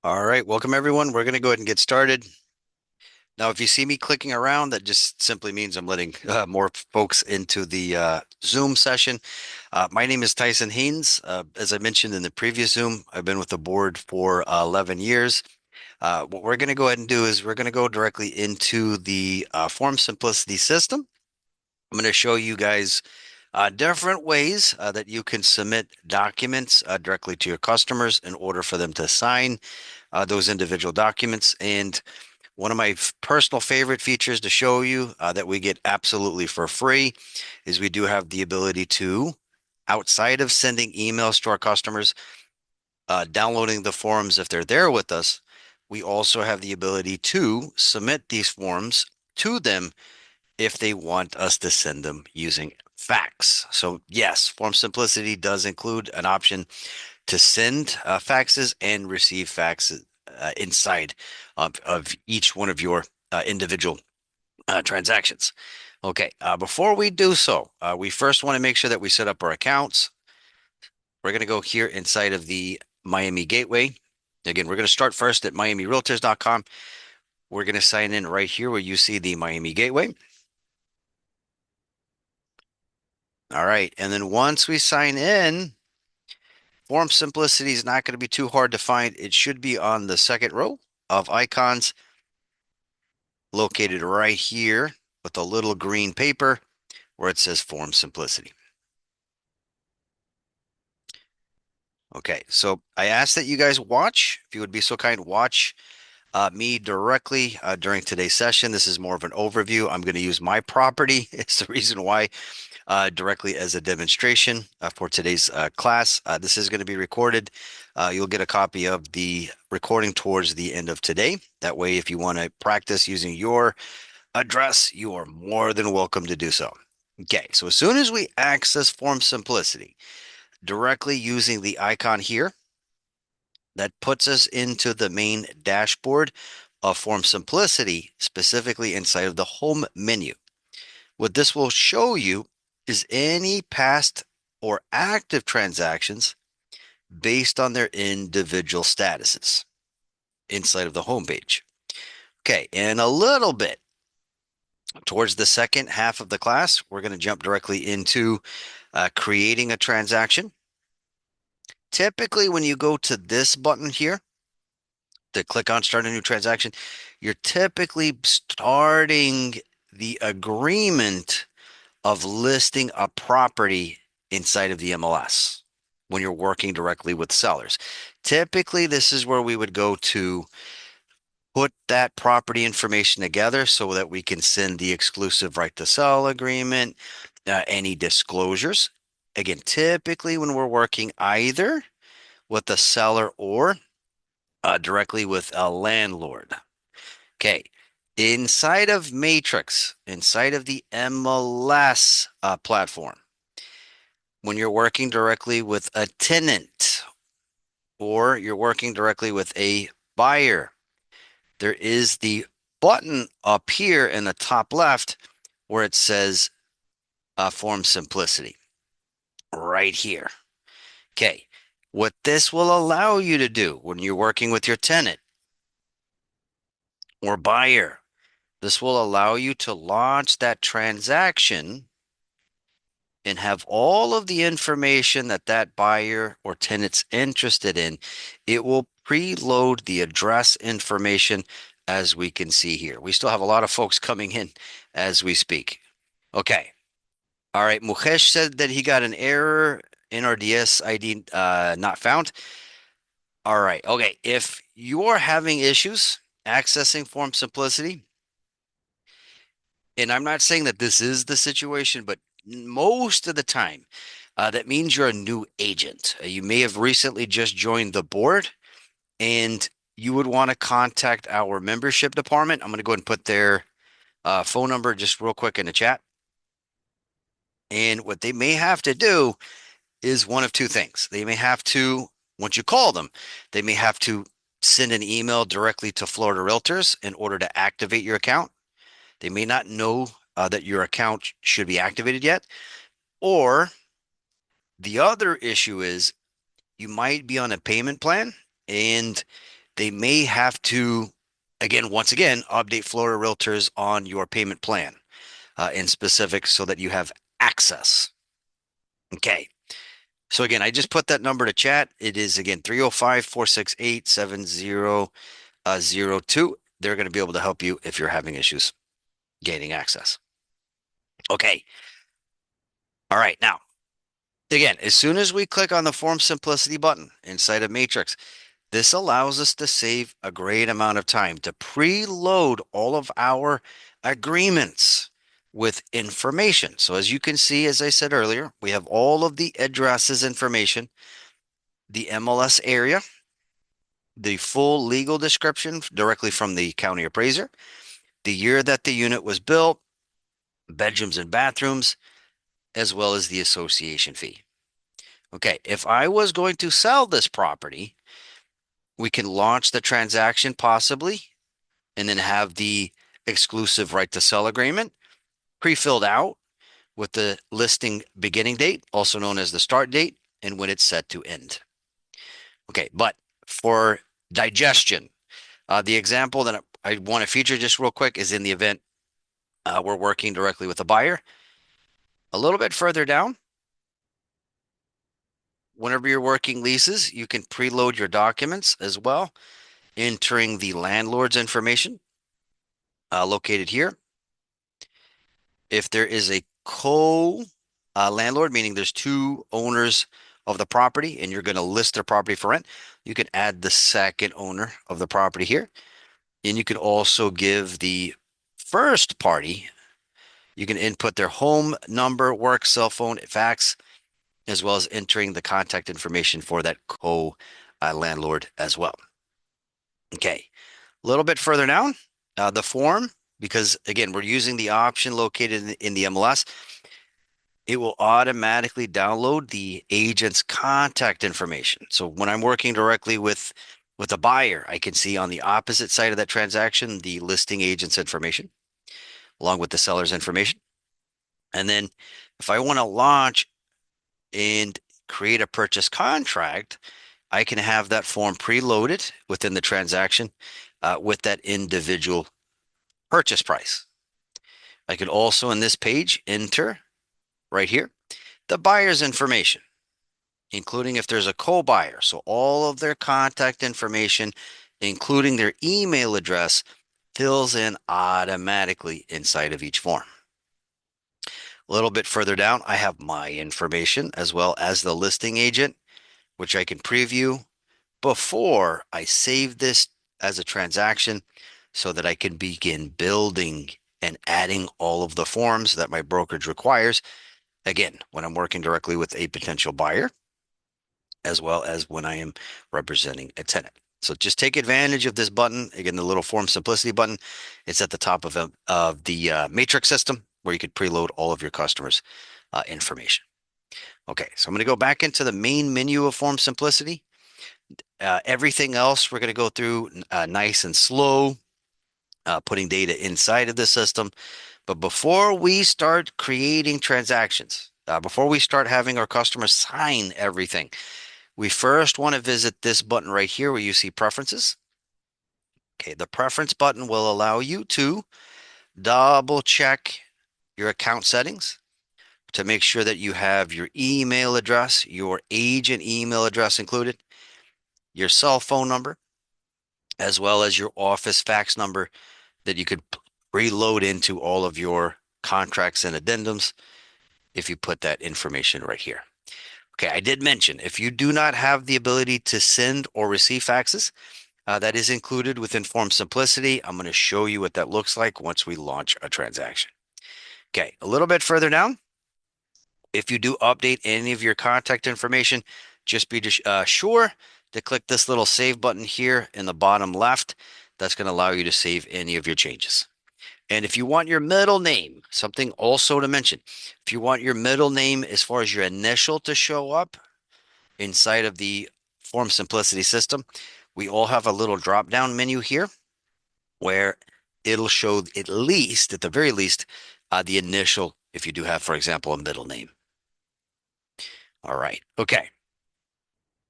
All right, welcome everyone. We're going to go ahead and get started. Now, if you see me clicking around, that just simply means I'm letting more folks into the Zoom session. My name is Tyson Haynes. As I mentioned in the previous Zoom, I've been with the board for 11 years. What we're going to go ahead and do is we're going to go directly into the form simplicity system. I'm going to show you guys different ways that you can submit documents directly to your customers in order for them to sign those individual documents. And one of my personal favorite features to show you that we get absolutely for free is we do have the ability to, outside of sending emails to our customers, downloading the forms if they're there with us, we also have the ability to submit these forms to them if they want us to send them using fax. So yes, Form Simplicity does include an option to send faxes and receive faxes inside of each one of your individual transactions. Okay, before we do so, we first want to make sure that we set up our accounts. We're going to go here inside of the Miami Gateway. Again, we're going to start first at miamirealtors.com. We're going to sign in right here where you see the Miami Gateway. All right, and then once we sign in, Form Simplicity is not going to be too hard to find. It should be on the second row of icons located right here with a little green paper where it says Form Simplicity. Okay, so I ask that you guys watch, if you would be so kind, watch me directly during today's session. This is more of an overview. I'm going to use my property. It's the reason why directly as a demonstration for today's class. This is going to be recorded. You'll get a copy of the recording towards the end of today. That way, if you want to practice using your address, you are more than welcome to do so. Okay, so as soon as we access Form Simplicity, directly using the icon here, that puts us into the main dashboard of Form Simplicity, specifically inside of the home menu. What this will show you is any past or active transactions based on their individual statuses inside of the home page. Okay, in a little bit, towards the second half of the class, we're going to jump directly into creating a transaction. Typically, when you go to this button here, to click on start a new transaction, you're typically starting the agreement of listing a property inside of the MLS when you're working directly with sellers. Typically, this is where we would go to put that property information together so that we can send the exclusive right to sell agreement, any disclosures. Again, typically when we're working either with the seller or directly with a landlord. Okay. Inside of Matrix, inside of the MLS platform, when you're working directly with a tenant or you're working directly with a buyer, there is the button up here in the top left where it says Form Simplicity right here. Okay. What this will allow you to do when you're working with your tenant or buyer, this will allow you to launch that transaction and have all of the information that that buyer or tenant's interested in. It will preload the address information as we can see here. We still have a lot of folks coming in as we speak. Okay. All right. Mukesh said that he got an error, NRDS ID not found. All right. Okay. If you're having issues accessing Form Simplicity, and I'm not saying that this is the situation, but most of the time, that means you're a new agent. You may have recently just joined the board and you would want to contact our membership department. I'm going to go ahead and put their phone number just real quick in the chat. And what they may have to do is one of two things. They may have to, once you call them, they may have to send an email directly to Florida Realtors in order to activate your account. They may not know that your account should be activated yet. Or the other issue is you might be on a payment plan and they may have to, again, once again, update Florida Realtors on your payment plan in specific so that you have access. Okay. So again, I just put that number to chat. It is again 305-468-7002. They're going to be able to help you if you're having issues gaining access. Okay. All right. Now, again, as soon as we click on the Form Simplicity button inside of Matrix, this allows us to save a great amount of time to preload all of our agreements with information. So as you can see, as I said earlier, we have all of the addresses information, the MLS area, the full legal description directly from the county appraiser, the year that the unit was built, bedrooms and bathrooms, as well as the association fee. Okay, if I was going to sell this property, we can launch the transaction possibly and then have the exclusive right to sell agreement pre-filled out with the listing beginning date, also known as the start date, and when it's set to end. Okay, but for digestion, the example that I want to feature just real quick is in the event we're working directly with a buyer. A little bit further down, whenever you're working leases, you can preload your documents as well, entering the landlord's information located here. If there is a co landlord, meaning there's two owners of the property and you're going to list their property for rent, you can add the second owner of the property here. And you can also give the first party, you can input their home number, work, cell phone, fax, as well as entering the contact information for that co landlord as well. Okay, a little bit further down, the form, because again, we're using the option located in the MLS. It will automatically download the agent's contact information. So when I'm working directly with a buyer, I can see on the opposite side of that transaction the listing agent's information along with the seller's information. And then if I want to launch and create a purchase contract, I can have that form preloaded within the transaction with that individual purchase price. I could also in this page enter right here the buyer's information, including if there's a co-buyer. So all of their contact information, including their email address, fills in automatically inside of each form. A little bit further down, I have my information as well as the listing agent, which I can preview before I save this as a transaction so that I can begin building and adding all of the forms that my brokerage requires. Again, when I'm working directly with a potential buyer, as well as when I am representing a tenant. So just take advantage of this button. Again, the little form simplicity button. It's at the top of the matrix system where you could preload all of your customers' information. Okay, so I'm going to go back into the main menu of form simplicity. Everything else we're going to go through nice and slow, putting data inside of the system. But before we start creating transactions, before we start having our customers sign everything, we first want to visit this button right here where you see preferences. Okay, the preference button will allow you to double check your account settings to make sure that you have your email address, your agent email address included, your cell phone number, as well as your office fax number that you could reload into all of your contracts and addendums if you put that information right here. Okay, I did mention if you do not have the ability to send or receive faxes, that is included within Form Simplicity. I'm going to show you what that looks like once we launch a transaction. Okay, a little bit further down, if you do update any of your contact information, just be sure to click this little save button here in the bottom left. That's going to allow you to save any of your changes. And if you want your middle name, something also to mention, if you want your middle name as far as your initial to show up inside of the Form Simplicity system, we all have a little drop down menu here where it'll show at least, at the very least, the initial if you do have, for example, a middle name. All right. Okay.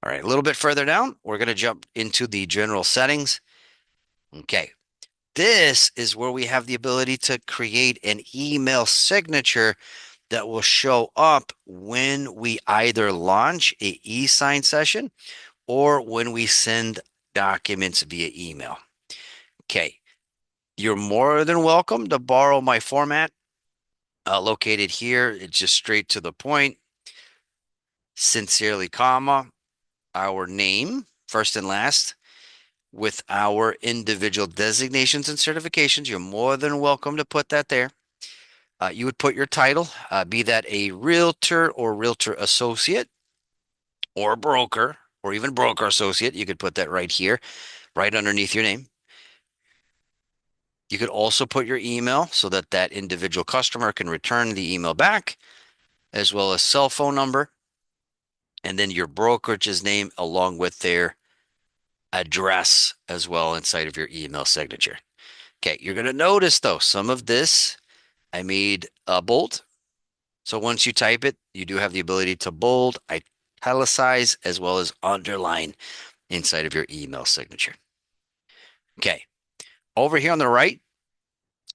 All right, a little bit further down, we're going to jump into the general settings. Okay, this is where we have the ability to create an email signature that will show up when we either launch a e-sign session or when we send documents via email. Okay, you're more than welcome to borrow my format located here. It's just straight to the point. Sincerely, comma, our name, first and last, with our individual designations and certifications. You're more than welcome to put that there. You would put your title, be that a realtor or realtor associate or broker or even broker associate. You could put that right here, right underneath your name. You could also put your email so that that individual customer can return the email back, as well as cell phone number, and then your brokerage's name along with their address as well inside of your email signature. Okay, you're going to notice though, some of this I made bold. So once you type it, you do have the ability to bold, italicize, as well as underline inside of your email signature. Okay, over here on the right,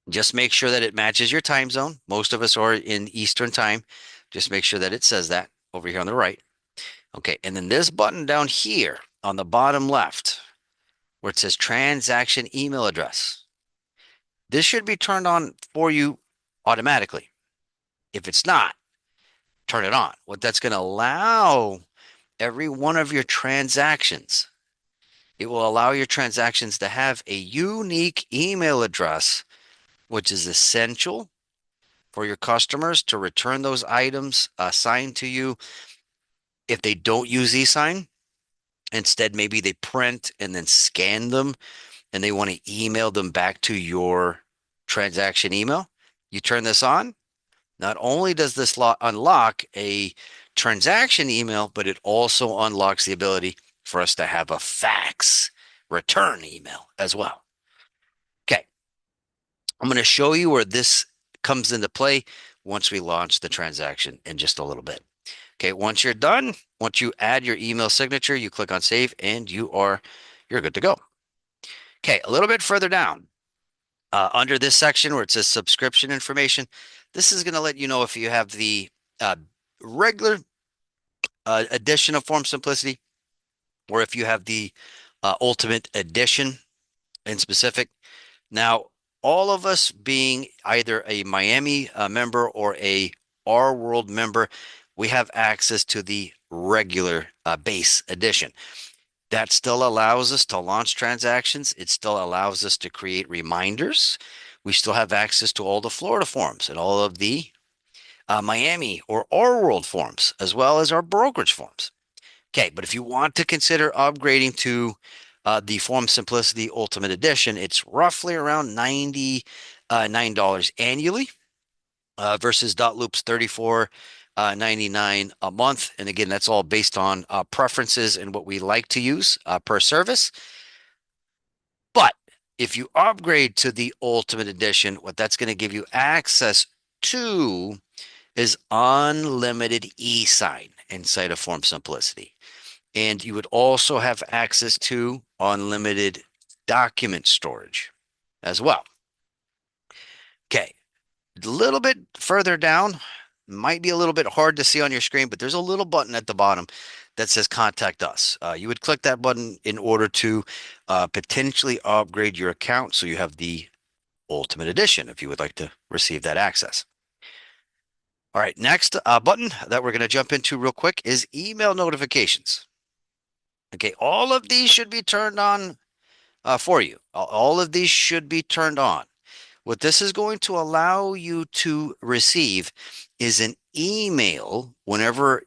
just make sure that it matches your time zone. Most of us are in Eastern time. Just make sure that it says that over here on the right. Okay, and then this button down here on the bottom left, where it says transaction email address. This should be turned on for you automatically. If it's not, turn it on. What that's going to allow every one of your transactions, it will allow your transactions to have a unique email address, which is essential for your customers to return those items assigned to you. If they don't use eSign, instead, maybe they print and then scan them and they want to email them back to your transaction email. You turn this on. Not only does this unlock a transaction email, but it also unlocks the ability for us to have a fax return email as well. Okay, I'm going to show you where this comes into play once we launch the transaction in just a little bit. Okay, once you're done, once you add your email signature, you click on save and you're good to go. Okay, a little bit further down, under this section where it says subscription information, this is going to let you know if you have the uh, regular edition of Form Simplicity or if you have the Ultimate Edition in specific. Now, all of us being either a Miami member or a R World member, we have access to the regular base edition. That still allows us to launch transactions. It still allows us to create reminders. We still have access to all the Florida forms and all of the Miami or our world forms, as well as our brokerage forms. Okay, but if you want to consider upgrading to the Form Simplicity Ultimate Edition, it's roughly around $99 annually versus Loop's $34.99 a month. And again, that's all based on preferences and what we like to use per service. But if you upgrade to the Ultimate Edition, what that's going to give you access to is unlimited e-sign inside of Form Simplicity. And you would also have access to unlimited document storage as well. Okay, a little bit further down, might be a little bit hard to see on your screen, but there's a little button at the bottom that says contact us. You would click that button in order to potentially upgrade your account so you have the Ultimate Edition if you would like to receive that access. All right, next button that we're going to jump into real quick is email notifications. Okay, all of these should be turned on for you. All of these should be turned on. What this is going to allow you to receive is an email whenever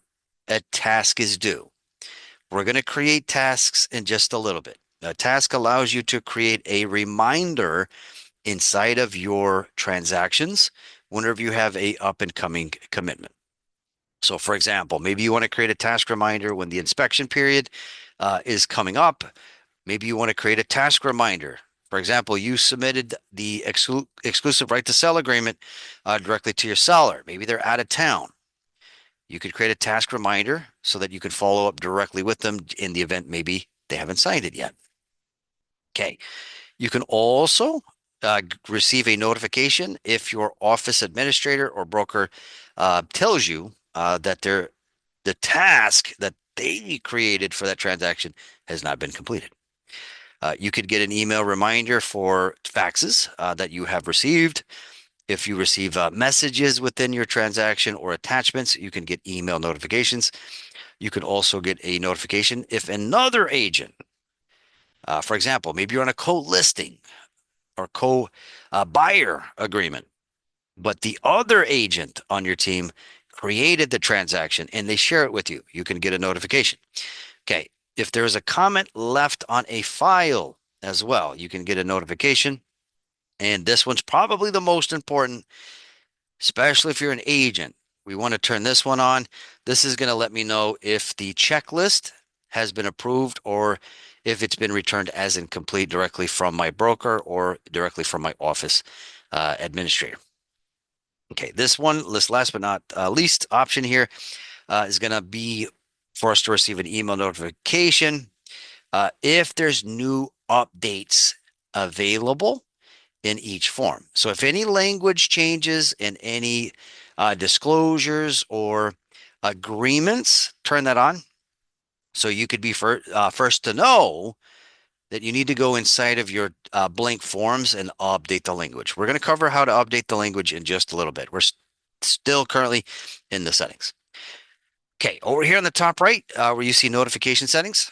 a task is due. We're going to create tasks in just a little bit. A task allows you to create a reminder inside of your transactions whenever you have a up and coming commitment. So for example, maybe you want to create a task reminder when the inspection period is coming up. Maybe you want to create a task reminder. For example, you submitted the exclusive right to sell agreement directly to your seller. Maybe they're out of town. You could create a task reminder so that you can follow up directly with them in the event maybe they haven't signed it yet. Okay. You can also receive a notification if your office administrator or broker tells you that the task that they created for that transaction has not been completed. You could get an email reminder for faxes that you have received. If you receive messages within your transaction or attachments, you can get email notifications. You can also get a notification if another agent, for example, maybe you're on a co-listing or co-buyer agreement, but the other agent on your team created the transaction and they share it with you, you can get a notification. Okay. If there is a comment left on a file as well, you can get a notification. And this one's probably the most important, especially if you're an agent. We want to turn this one on. This is going to let me know if the checklist has been approved or if it's been returned as incomplete directly from my broker or directly from my office administrator. Okay, this last but not least option here is going to be for us to receive an email notification if there's new updates available in each form. So if any language changes in any disclosures or agreements, turn that on. So you could be first to know that you need to go inside of your blank forms and update the language. We're going to cover how to update the language in just a little bit. We're still currently in the settings. Okay, over here on the top right, where you see notification settings,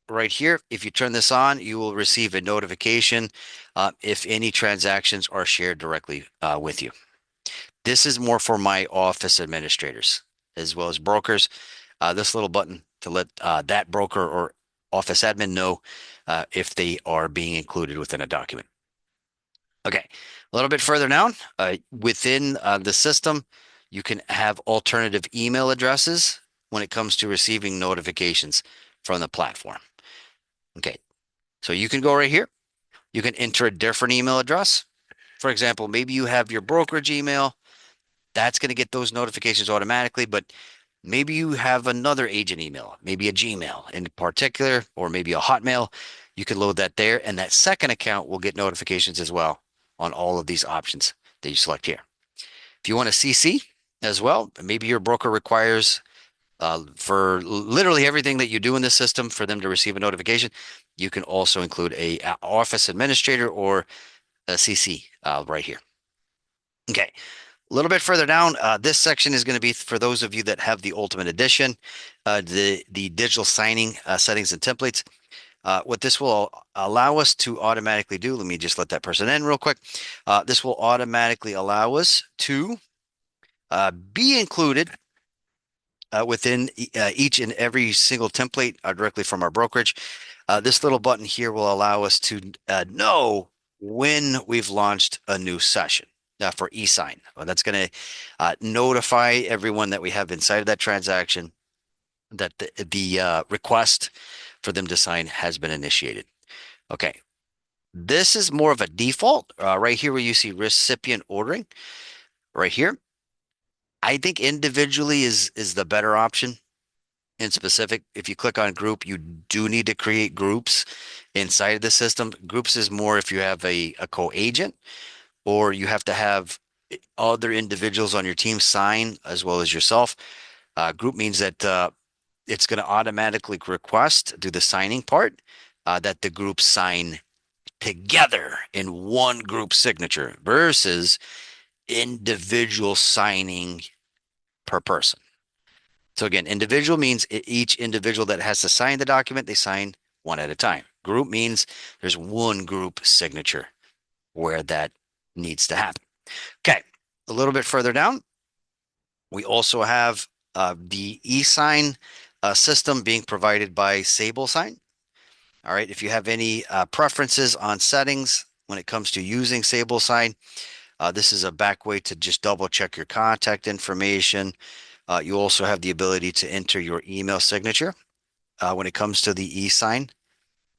right here, if you turn this on, you will receive a notification if any transactions are shared directly with you. This is more for my office administrators as well as brokers. This little button to let that broker or office admin know if they are being included within a document. Okay, a little bit further down, within the system, you can have alternative email addresses when it comes to receiving notifications from the platform. Okay, so you can go right here. You can enter a different email address. For example, maybe you have your brokerage email. That's going to get those notifications automatically, but maybe you have another agent email, maybe a Gmail in particular, or maybe a Hotmail. You can load that there, and that second account will get notifications as well on all of these options that you select here. If you want to CC as well, maybe your broker requires for literally everything that you do in the system for them to receive a notification, you can also include a office administrator or a CC right here. Okay. A little bit further down, this section is going to be for those of you that have the Ultimate Edition, the digital signing settings and templates. What this will allow us to automatically do, let me just let that person in real quick. This will automatically allow us to be included within each and every single template directly from our brokerage. This little button here will allow us to know when we've launched a new session for e-sign. Well, that's going to notify everyone that we have inside of that transaction that the request for them to sign has been initiated. Okay. This is more of a default right here where you see recipient ordering right here. I think individually is the better option. In specific, if you click on group, you do need to create groups inside of the system. Groups is more if you have a co-agent or you have to have other individuals on your team sign as well as yourself. Group means that it's going to automatically request, do the signing part, that the group sign together in one group signature versus individual signing per person. So again, individual means each individual that has to sign the document, they sign one at a time. Group means there's one group signature where that needs to happen. Okay, a little bit further down, we also have the e-sign system being provided by Sabal Sign. All right, if you have any preferences on settings when it comes to using Sabal Sign, this is a back way to just double check your contact information. You also have the ability to enter your email signature when it comes to the e-sign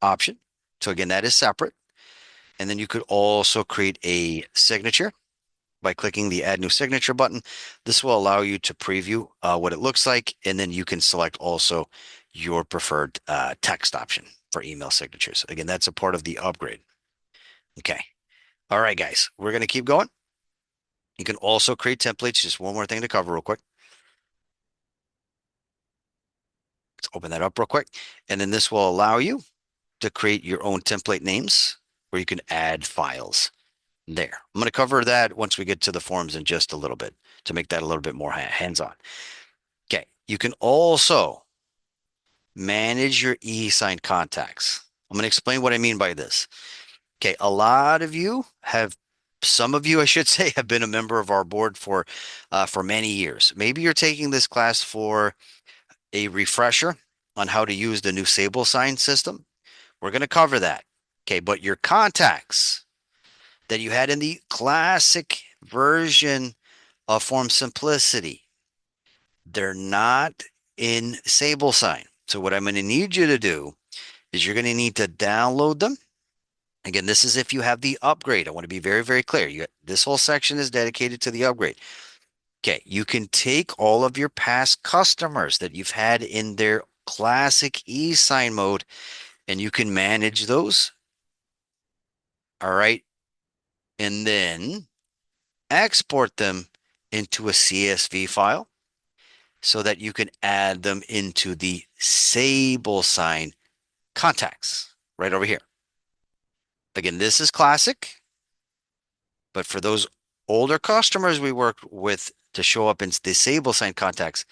option. So again, that is separate. And then you could also create a signature by clicking the Add New Signature button. This will allow you to preview what it looks like, and then you can select also your preferred text option for email signatures. Again, that's a part of the upgrade. Okay. All right, guys, we're going to keep going. You can also create templates. Just one more thing to cover real quick. Let's open that up real quick. And then this will allow you to create your own template names where you can add files there. I'm going to cover that once we get to the forms in just a little bit to make that a little bit more hands-on. Okay. You can also manage your e-sign contacts. I'm going to explain what I mean by this. Okay. A lot of you have, some of you, I should say, have been a member of our board for many years. Maybe you're taking this class for a refresher on how to use the new Sabal sign system. We're going to cover that. Okay. But your contacts that you had in the classic version of Form Simplicity, they're not in Sabal sign. So what I'm going to need you to do is you're going to need to download them. Again, this is if you have the upgrade. I want to be very, very clear. This whole section is dedicated to the upgrade. Okay, you can take all of your past customers that you've had in their classic e-sign mode and you can manage those. All right. And then export them into a CSV file so that you can add them into the Sabal sign contacts right over here. Again, this is classic, but for those older customers we work with to show up in the Sabal sign contacts,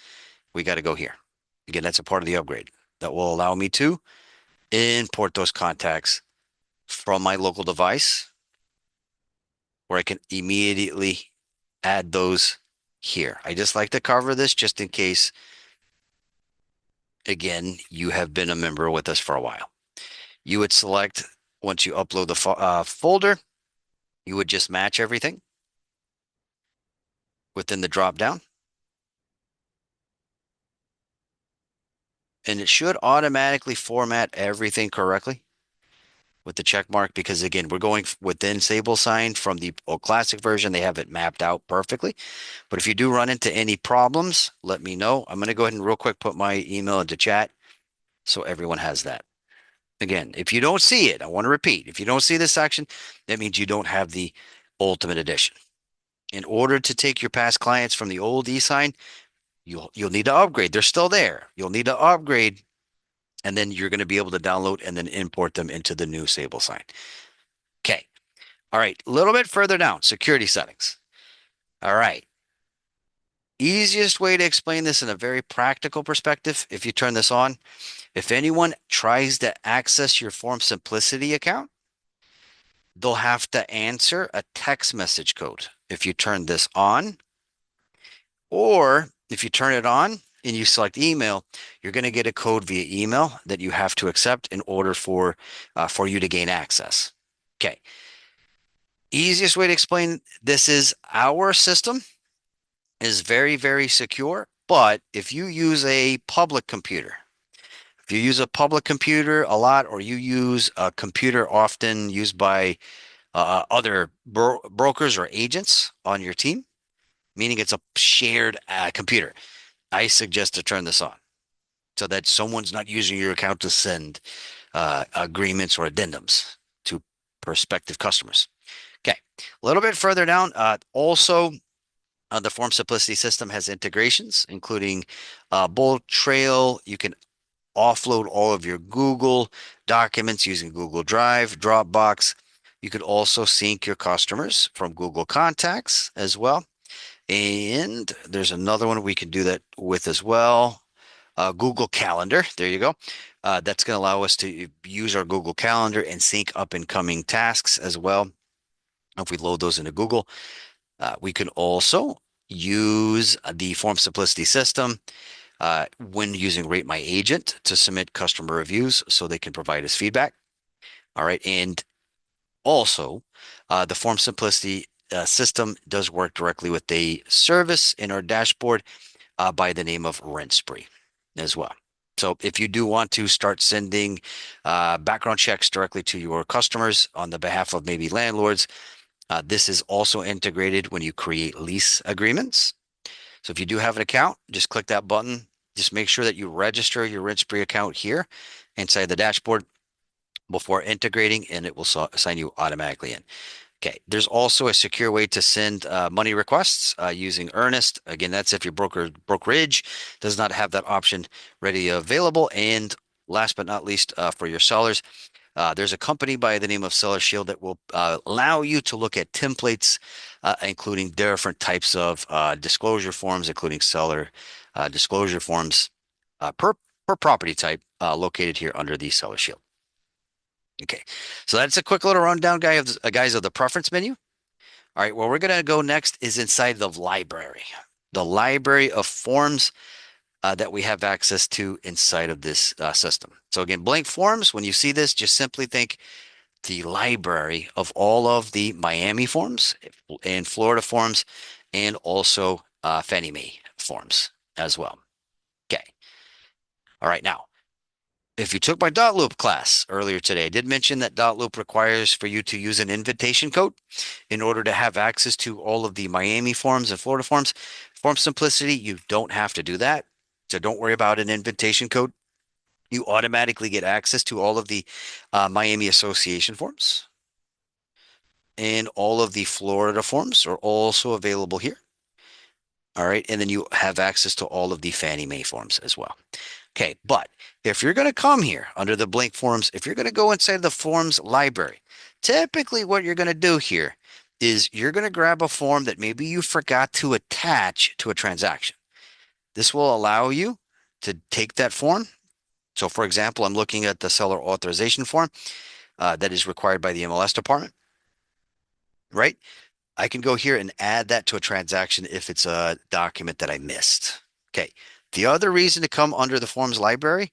we got to go here. Again, that's a part of the upgrade that will allow me to import those contacts from my local device where I can immediately add those here. I just like to cover this just in case, again, you have been a member with us for a while. You would select, once you upload the folder, you would just match everything within the drop down. And it should automatically format everything correctly with the check mark because, again, we're going within Sabal sign from the classic version. They have it mapped out perfectly. But if you do run into any problems, let me know. I'm going to go ahead and real quick put my email into chat so everyone has that. Again, if you don't see it, I want to repeat, if you don't see this section, that means you don't have the Ultimate Edition. In order to take your past clients from the old e-sign, you'll need to upgrade. They're still there. You'll need to upgrade, and then you're going to be able to download and then import them into the new Sabal sign. Okay. All right. A little bit further down, security settings. All right. Easiest way to explain this in a very practical perspective, if you turn this on, if anyone tries to access your Form Simplicity account, they'll have to answer a text message code if you turn this on, or if you turn it on and you select email, you're going to get a code via email that you have to accept in order for you to gain access. Okay. Easiest way to explain this is our system is very, very secure. But if you use a public computer, if you use a public computer a lot, or you use a computer often used by other brokers or agents on your team, meaning it's a shared computer, I suggest to turn this on so that someone's not using your account to send agreements or addendums to prospective customers. Okay, a little bit further down, also the Form Simplicity system has integrations, including Bullet Trail. You can offload all of your Google documents using Google Drive, Dropbox. You could also sync your customers from Google Contacts as well. And there's another one we can do that with as well. Google Calendar. There you go. That's going to allow us to use our Google Calendar and sync up and coming tasks as well. If we load those into Google, we can also use the Form Simplicity system when using Rate My Agent to submit customer reviews so they can provide us feedback. All right. And also, the Form Simplicity system does work directly with a service in our dashboard by the name of Rent Spree as well. So if you do want to start sending background checks directly to your customers on the behalf of maybe landlords, This is also integrated when you create lease agreements. So if you do have an account, just click that button. Just make sure that you register your RentSpree account here inside the dashboard before integrating, and it will sign you automatically in. Okay, there's also a secure way to send money requests using Earnest. Again, that's if your brokerage does not have that option ready available. And last but not least, for your sellers, there's a company by the name of Seller Shield that will allow you to look at templates, including different types of disclosure forms, including seller disclosure forms per property type, located here under the Seller Shield. Okay, so that's a quick little rundown, guys, of the preference menu. All right, where we're going to go next is inside the library, the library of forms that we have access to inside of this system. So again, blank forms, when you see this, just simply think the library of all of the Miami forms and Florida forms, and also Fannie Mae forms as well. Okay. All right. Now, if you took my dot loop class earlier today, I did mention that dot loop requires for you to use an invitation code in order to have access to all of the Miami forms and Florida forms. Form simplicity, you don't have to do that. So don't worry about an invitation code. You automatically get access to all of the Miami Association forms, and all of the Florida forms are also available here. All right. And then you have access to all of the Fannie Mae forms as well. Okay. But if you're going to come here under the blank forms, if you're going to go inside the forms library, typically what you're going to do here is you're going to grab a form that maybe you forgot to attach to a transaction. This will allow you to take that form. So, for example, I'm looking at the seller authorization form that is required by the MLS department, right? I can go here and add that to a transaction if it's a document that I missed. Okay. The other reason to come under the forms library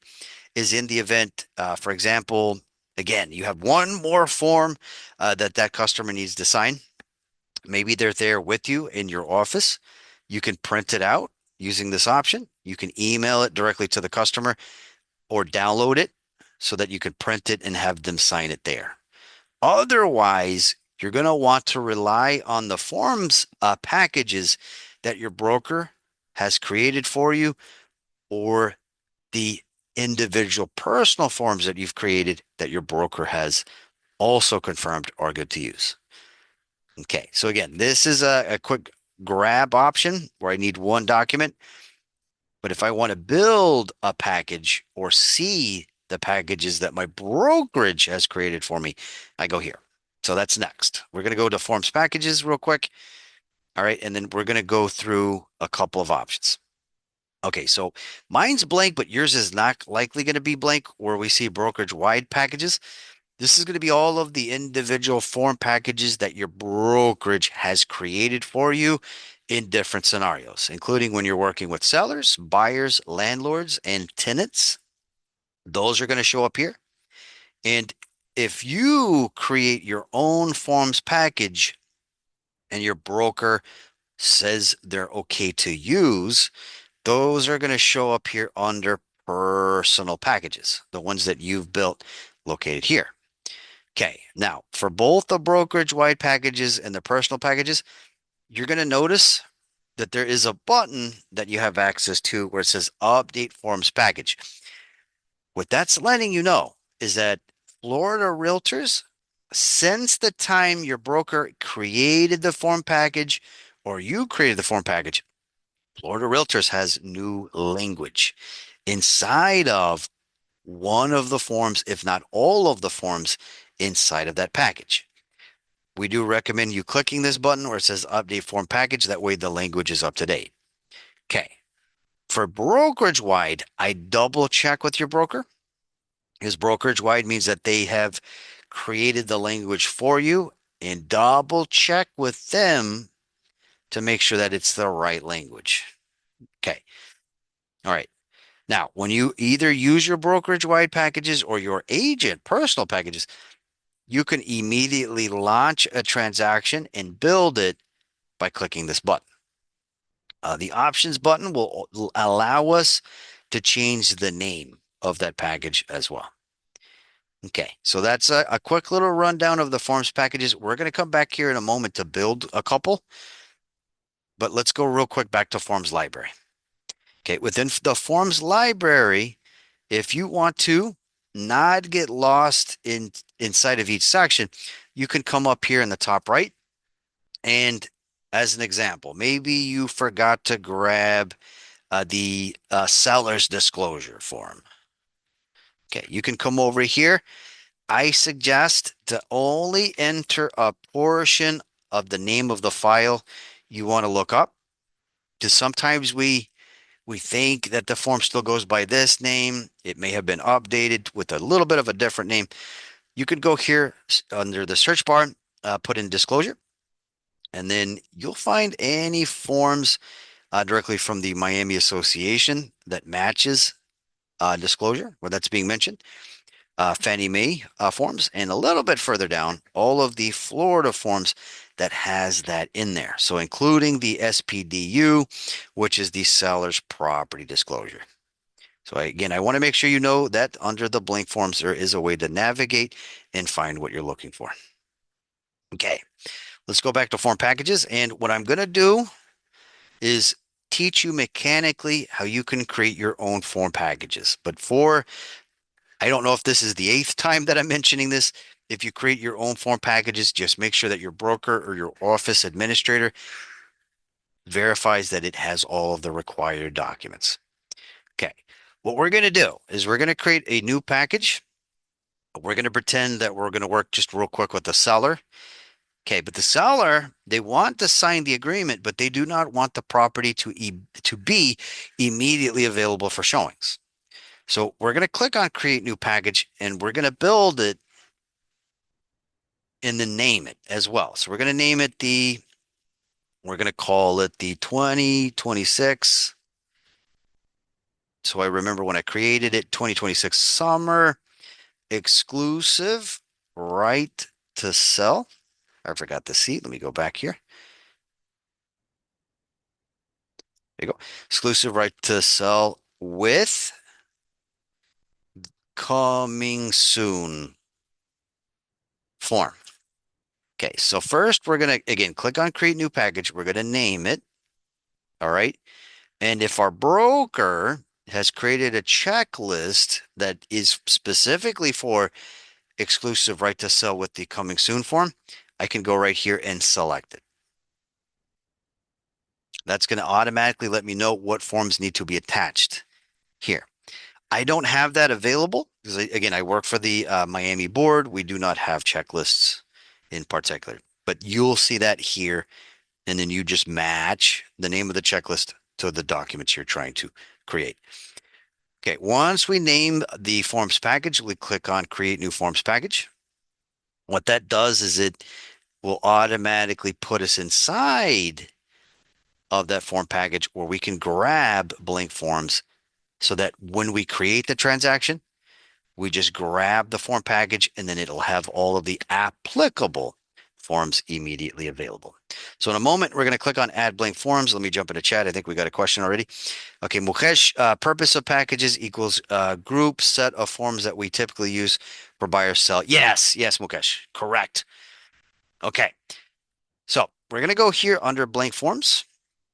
is in the event, for example, again, you have one more form that customer needs to sign. Maybe they're there with you in your office. You can print it out using this option. You can email it directly to the customer or download it so that you can print it and have them sign it there. Otherwise, you're going to want to rely on the forms packages that your broker has created for you, or the individual personal forms that you've created that your broker has also confirmed are good to use. Okay, so again, this is a quick grab option where I need one document. But if I want to build a package or see the packages that my brokerage has created for me, I go here. So that's next. We're going to go to forms packages real quick. All right. And then we're going to go through a couple of options. Okay. So mine's blank, but yours is not likely going to be blank, where we see brokerage wide packages. This is going to be all of the individual form packages that your brokerage has created for you in different scenarios, including when you're working with sellers, buyers, landlords, and tenants. Those are going to show up here. And if you create your own forms package and your broker says they're okay to use, those are going to show up here under personal packages, the ones that you've built located here. Okay, now for both the brokerage wide packages and the personal packages, you're going to notice that there is a button that you have access to where it says update forms package. What that's letting you know is that Florida Realtors, since the time your broker created the form package or you created the form package, Florida Realtors has new language inside of one of the forms, if not all of the forms inside of that package. We do recommend you clicking this button where it says update form package. That way the language is up to date. Okay. For brokerage wide, I double check with your broker. Because brokerage wide means that they have created the language for you, and double check with them to make sure that it's the right language. Okay. All right. Now, when you either use your brokerage wide packages or your agent personal packages, you can immediately launch a transaction and build it by clicking this button. The options button will allow us to change the name of that package as well. Okay, so that's a quick little rundown of the forms packages. We're going to come back here in a moment to build a couple, but let's go real quick back to forms library. Okay, within the forms library, if you want to not get lost inside of each section, you can come up here in the top right. And as an example, maybe you forgot to grab the seller's disclosure form. Okay, you can come over here. I suggest to only enter a portion of the name of the file you want to look up, because sometimes we think that the form still goes by this name. It may have been updated with a little bit of a different name. You could go here under the search bar, put in disclosure, and then you'll find any forms directly from the Miami Association that matches disclosure where that's being mentioned. Fannie Mae forms, and a little bit further down, all of the Florida forms that has that in there. So including the SPDU, which is the seller's property disclosure. So again, I want to make sure you know that under the blank forms, there is a way to navigate and find what you're looking for. Okay, let's go back to form packages. And what I'm going to do is teach you mechanically how you can create your own form packages. But I don't know if this is the eighth time that I'm mentioning this. If you create your own form packages, just make sure that your broker or your office administrator verifies that it has all of the required documents. Okay, what we're going to do is we're going to create a new package. We're going to pretend that we're going to work just real quick with the seller. Okay, but the seller, they want to sign the agreement, but they do not want the property to be immediately available for showings. So we're going to click on create new package and we're going to build it and then name it as well. So we're going to name it we're going to call it the 2026. So I remember when I created it, 2026 summer exclusive right to sell. I forgot the C. Let me go back here. There you go. Exclusive right to sell with coming soon form. Okay, so first we're going to, again, click on create new package. We're going to name it. All right. And if our broker has created a checklist that is specifically for exclusive right to sell with the coming soon form, I can go right here and select it. That's going to automatically let me know what forms need to be attached here. I don't have that available because, again, I work for the Miami board. We do not have checklists in particular, but you'll see that here. And then you just match the name of the checklist to the documents you're trying to create. Okay, once we name the forms package, we click on create new forms package. What that does is it will automatically put us inside of that form package where we can grab blank forms so that when we create the transaction, we just grab the form package and then it'll have all of the applicable forms immediately available. So in a moment, we're going to click on add blank forms. Let me jump into chat. I think we got a question already. Okay, Mukesh, purpose of packages equals group set of forms that we typically use for buy or sell. Yes, yes, Mukesh, correct. Okay, so we're going to go here under blank forms.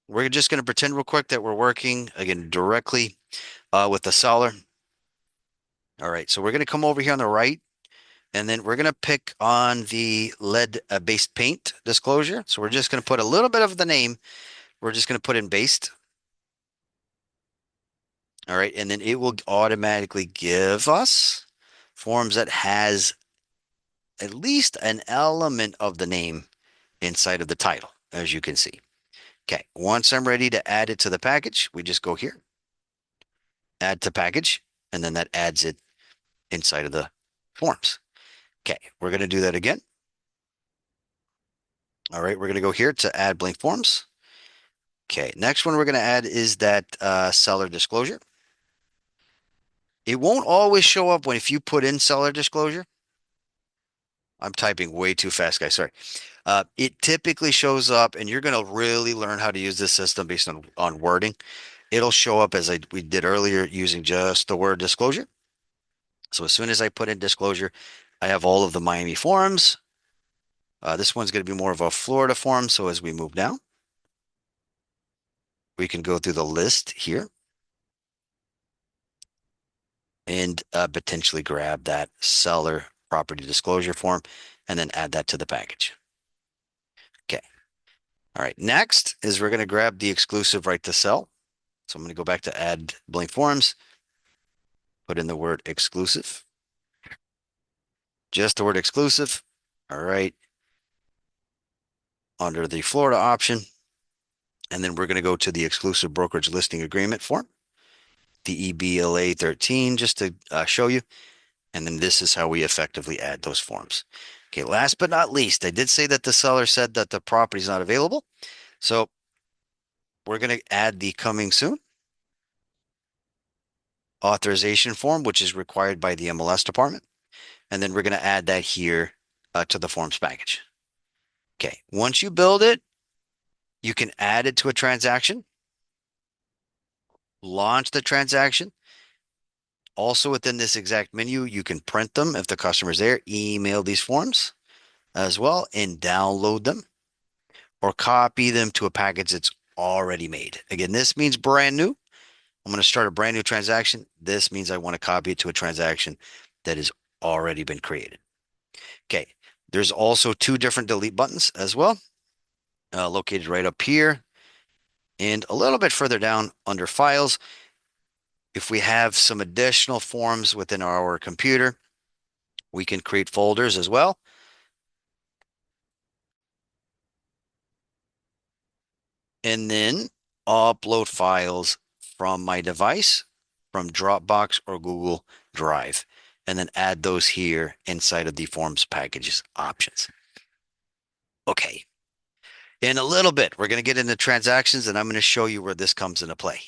We're just going to pretend real quick that we're working, again, directly with the seller. All right, so we're going to come over here on the right, and then we're going to pick on the lead-based paint disclosure. So we're just going to put a little bit of the name. We're just going to put in based. All right, and then it will automatically give us forms that has at least an element of the name inside of the title, as you can see. Okay, once I'm ready to add it to the package, we just go here, add to package, and then that adds it inside of the forms. Okay, we're going to do that again. All right, we're going to go here to add blank forms. Okay, next one we're going to add is that seller disclosure. It won't always show up when if you put in seller disclosure. I'm typing way too fast, guys. Sorry. It typically shows up, and you're going to really learn how to use this system based on wording. It'll show up as we did earlier using just the word disclosure. So as soon as I put in disclosure, I have all of the Miami forms. This one's going to be more of a Florida form. So as we move down, we can go through the list here and potentially grab that seller property disclosure form and then add that to the package. Okay. All right. Next is we're going to grab the exclusive right to sell. So I'm going to go back to add blank forms, put in the word exclusive, just the word exclusive. All right. Under the Florida option. And then we're going to go to the exclusive brokerage listing agreement form, the EBLA 13, just to show you. And then this is how we effectively add those forms. Okay, last but not least, I did say that the seller said that the property is not available. So we're going to add the coming soon authorization form, which is required by the MLS department. And then we're going to add that here to the forms package. Okay, once you build it, you can add it to a transaction, launch the transaction. Also within this exact menu, you can print them if the customer's there, email these forms as well, and download them or copy them to a package that's already made. Again, this means brand new. I'm going to start a brand new transaction. This means I want to copy it to a transaction that has already been created. Okay. There's also two different delete buttons as well, located right up here and a little bit further down under files. If we have some additional forms within our computer, we can create folders as well. And then upload files from my device, from Dropbox or Google Drive, and then add those here inside of the forms packages options. Okay. In a little bit, we're going to get into transactions and I'm going to show you where this comes into play.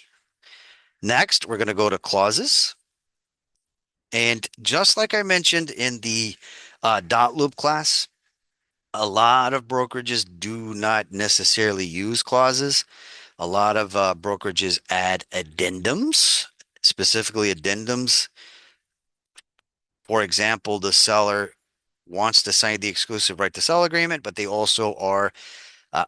Next, we're going to go to clauses. And just like I mentioned in the dot loop class, a lot of brokerages do not necessarily use clauses. A lot of brokerages add addendums, specifically addendums. For example, the seller wants to sign the exclusive right to sell agreement, but they also are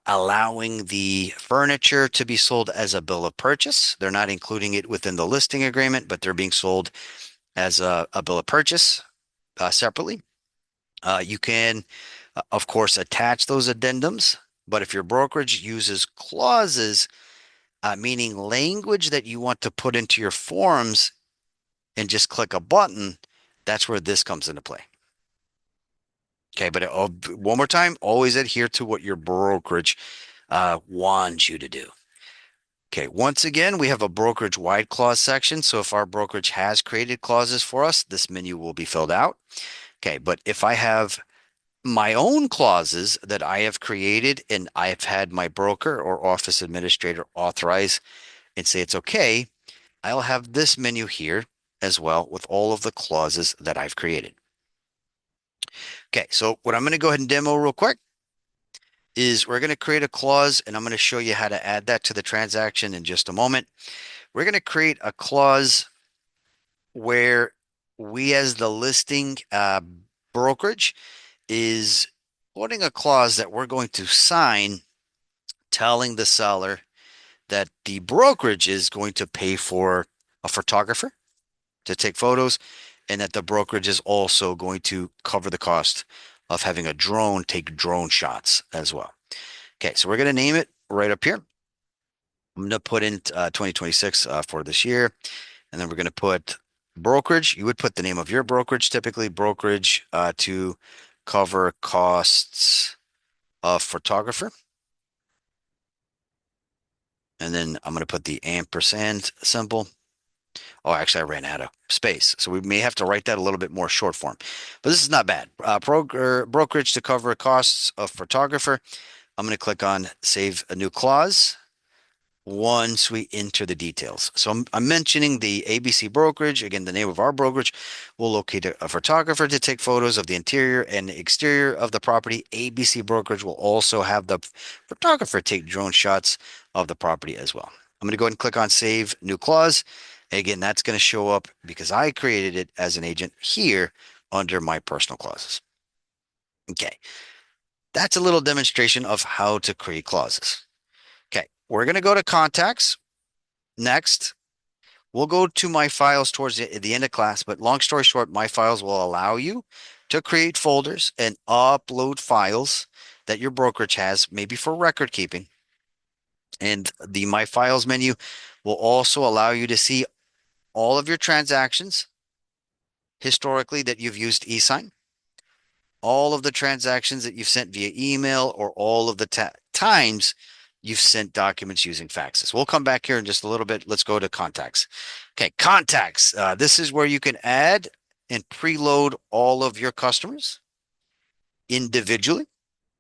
allowing the furniture to be sold as a bill of purchase. They're not including it within the listing agreement, but they're being sold as a bill of purchase separately. You can, of course, attach those addendums, but if your brokerage uses clauses, meaning language that you want to put into your forms and just click a button, that's where this comes into play. Okay, but one more time, always adhere to what your brokerage wants you to do. Okay, once again, we have a brokerage wide clause section. So if our brokerage has created clauses for us, this menu will be filled out. Okay, but if I have my own clauses that I have created and I've had my broker or office administrator authorize and say it's okay, I'll have this menu here as well with all of the clauses that I've created. Okay, so what I'm going to go ahead and demo real quick is we're going to create a clause and I'm going to show you how to add that to the transaction in just a moment. We're going to create a clause where we as the listing brokerage is putting a clause that we're going to sign telling the seller that the brokerage is going to pay for a photographer to take photos and that the brokerage is also going to cover the cost of having a drone take drone shots as well. Okay, so we're going to name it right up here. I'm going to put in 2026 for this year, and then we're going to put brokerage. You would put the name of your brokerage, typically brokerage to cover costs of photographer. And then I'm going to put the ampersand symbol. Oh, actually, I ran out of space. So we may have to write that a little bit more short form. But this is not bad. Brokerage to cover costs of photographer. I'm going to click on Save a New Clause once we enter the details. So I'm mentioning the ABC brokerage. Again, the name of our brokerage will locate a photographer to take photos of the interior and exterior of the property. ABC brokerage will also have the photographer take drone shots of the property as well. I'm going to go ahead and click on Save New Clause. Again, that's going to show up because I created it as an agent here under my personal clauses. Okay, that's a little demonstration of how to create clauses. Okay, we're going to go to contacts next. We'll go to my files towards the end of class, but long story short, my files will allow you to create folders and upload files that your brokerage has, maybe for record keeping. And the My Files menu will also allow you to see all of your transactions historically that you've used eSign, all of the transactions that you've sent via email, or all of the times you've sent documents using faxes. We'll come back here in just a little bit. Let's go to contacts. Okay, contacts. This is where you can add and preload all of your customers individually,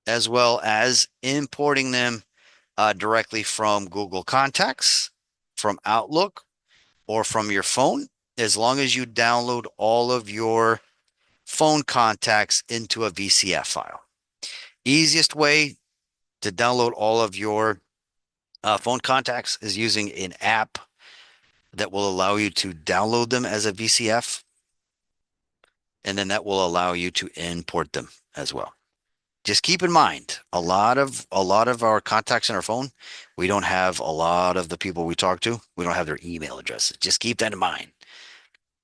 as well as importing them directly from Google Contacts, from Outlook, or from your phone, as long as you download all of your phone contacts into a VCF file. Easiest way to download all of your phone contacts is using an app that will allow you to download them as a VCF, and then that will allow you to import them as well. Just keep in mind, a lot of our contacts in our phone, we don't have a lot of the people we talk to. We don't have their email addresses. Just keep that in mind.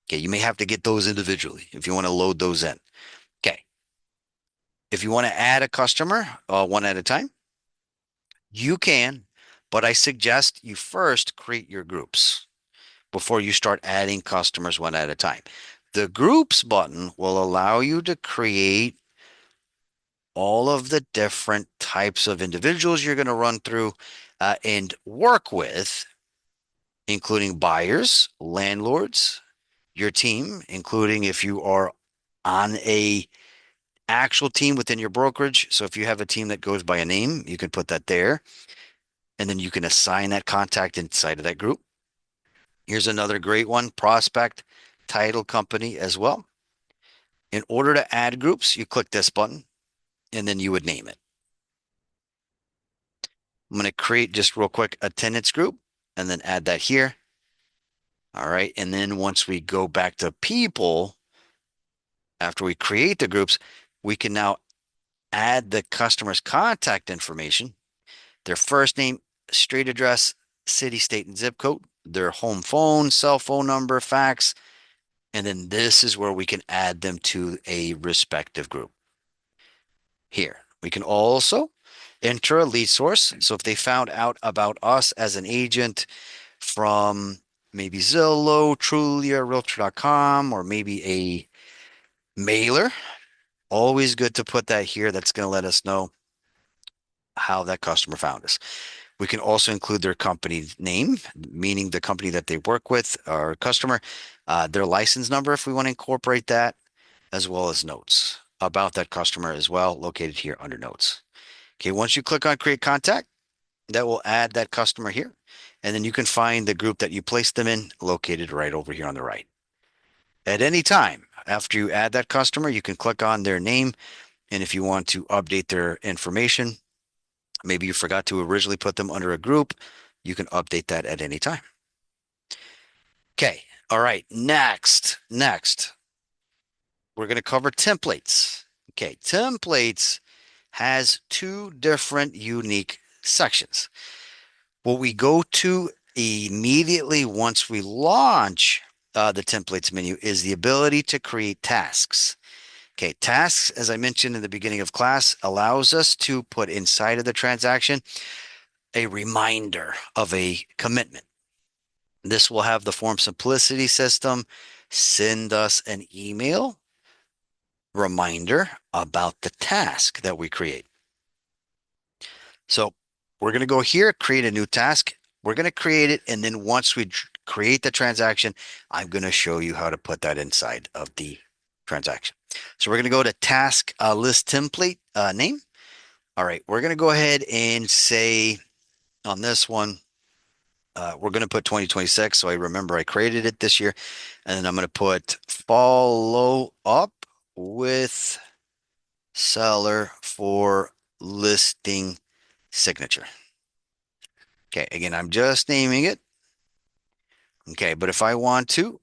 Okay, you may have to get those individually if you want to load those in. Okay, if you want to add a customer one at a time, you can, but I suggest you first create your groups before you start adding customers one at a time. The groups button will allow you to create all of the different types of individuals you're going to run through and work with, including buyers, landlords, your team, including if you are on a actual team within your brokerage. So if you have a team that goes by a name, you can put that there, and then you can assign that contact inside of that group. Here's another great one: prospect, title company as well. In order to add groups, you click this button and then you would name it. I'm going to create, just real quick, a tenants group and then add that here. All right. And then once we go back to people, after we create the groups, we can now add the customer's contact information, their first name, street address, city, state, and zip code, their home phone, cell phone number, fax, and then this is where we can add them to a respective group. Here, we can also enter a lead source. So if they found out about us as an agent from maybe Zillow, Trulia, Realtor.com, or maybe a mailer, always good to put that here. That's going to let us know how that customer found us. We can also include their company name, meaning the company that they work with, our customer, their license number if we want to incorporate that, as well as notes about that customer as well, located here under notes. Okay, once you click on create contact, that will add that customer here. And then you can find the group that you placed them in located right over here on the right. At any time after you add that customer, you can click on their name. And if you want to update their information, maybe you forgot to originally put them under a group, you can update that at any time. Okay. All right. Next, we're going to cover templates. Okay. Templates has two different unique sections. What we go to immediately once we launch the templates menu is the ability to create tasks. Okay, tasks, as I mentioned in the beginning of class, allows us to put inside of the transaction a reminder of a commitment. This will have the form simplicity system send us an email reminder about the task that we create. So we're going to go here, create a new task. We're going to create it. And then once we create the transaction, I'm going to show you how to put that inside of the transaction. So we're going to go to task list template name. All right, we're going to go ahead and say on this one, we're going to put 2026. So I remember I created it this year. And then I'm going to put follow up with seller for listing signature. Okay, again, I'm just naming it. Okay, but if I want to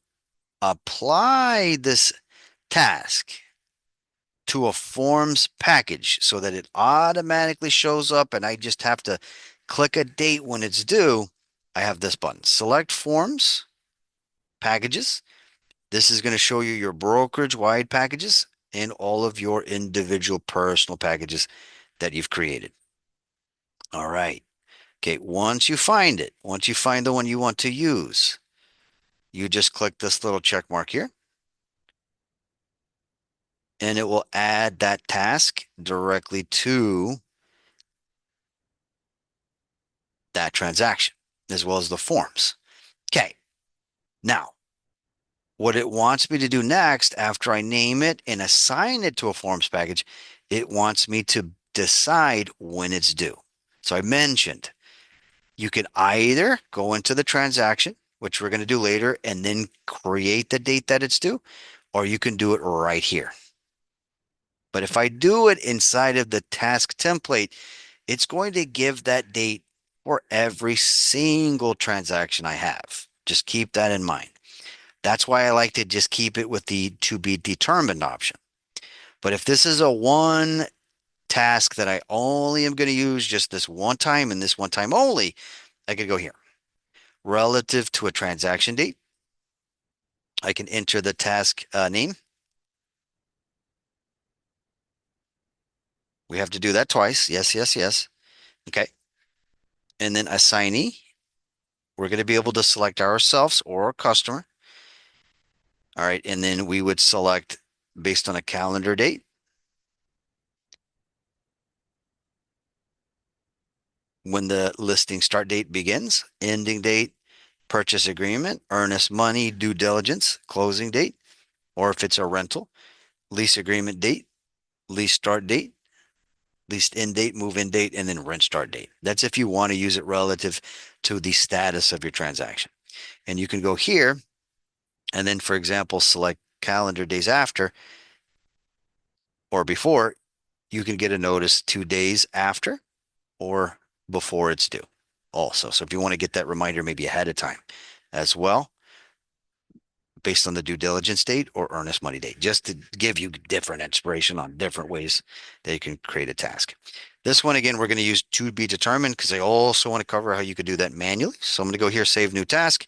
apply this task to a forms package so that it automatically shows up and I just have to click a date when it's due, I have this button. Select forms, packages. This is going to show you your brokerage wide packages and all of your individual personal packages that you've created. All right. Okay. Once you find it, once you find the one you want to use, you just click this little check mark here and it will add that task directly to that transaction as well as the forms. Okay. Now, what it wants me to do next after I name it and assign it to a forms package, it wants me to decide when it's due. So I mentioned you can either go into the transaction, which we're going to do later, and then create the date that it's due, or you can do it right here. But if I do it inside of the task template, it's going to give that date for every single transaction I have. Just keep that in mind. That's why I like to just keep it with the to be determined option. But if this is a one task that I only am going to use just this one time and this one time only, I could go here. Relative to a transaction date, I can enter the task name. We have to do that twice. Yes, yes, yes. Okay. And then assignee, we're going to be able to select ourselves or a customer. All right. And then we would select based on a calendar date when the listing start date begins, ending date, purchase agreement, earnest money, due diligence, closing date, or if it's a rental, lease agreement date, lease start date, lease end date, move in date, and then rent start date. That's if you want to use it relative to the status of your transaction. And you can go here and then, for example, select calendar days after or before. You can get a notice 2 days after or before it's due also. So if you want to get that reminder maybe ahead of time as well, based on the due diligence date or earnest money date, just to give you different inspiration on different ways that you can create a task. This one, again, we're going to use to be determined because I also want to cover how you could do that manually. So I'm going to go here, save new task.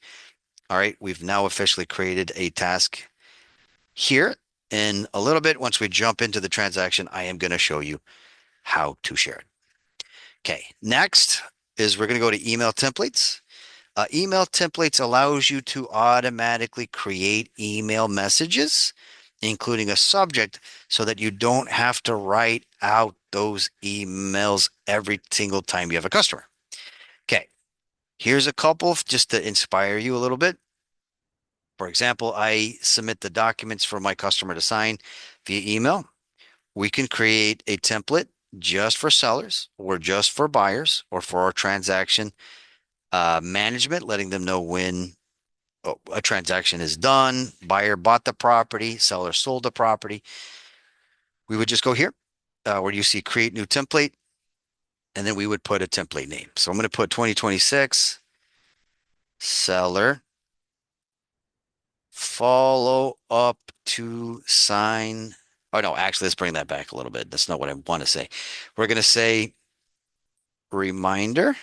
All right, we've now officially created a task here. In a little bit, once we jump into the transaction, I am going to show you how to share it. Okay, next is we're going to go to email templates. Email templates allows you to automatically create email messages, including a subject, so that you don't have to write out those emails every single time you have a customer. Okay, here's a couple just to inspire you a little bit. For example, I submit the documents for my customer to sign via email. We can create a template just for sellers or just for buyers or for our transaction management, letting them know when a transaction is done, buyer bought the property, seller sold the property. We would just go here where you see create new template, and then we would put a template name. So I'm going to put 2026 seller follow up to sign. Oh, no, actually, let's bring that back a little bit. That's not what I want to say. We're going to say reminder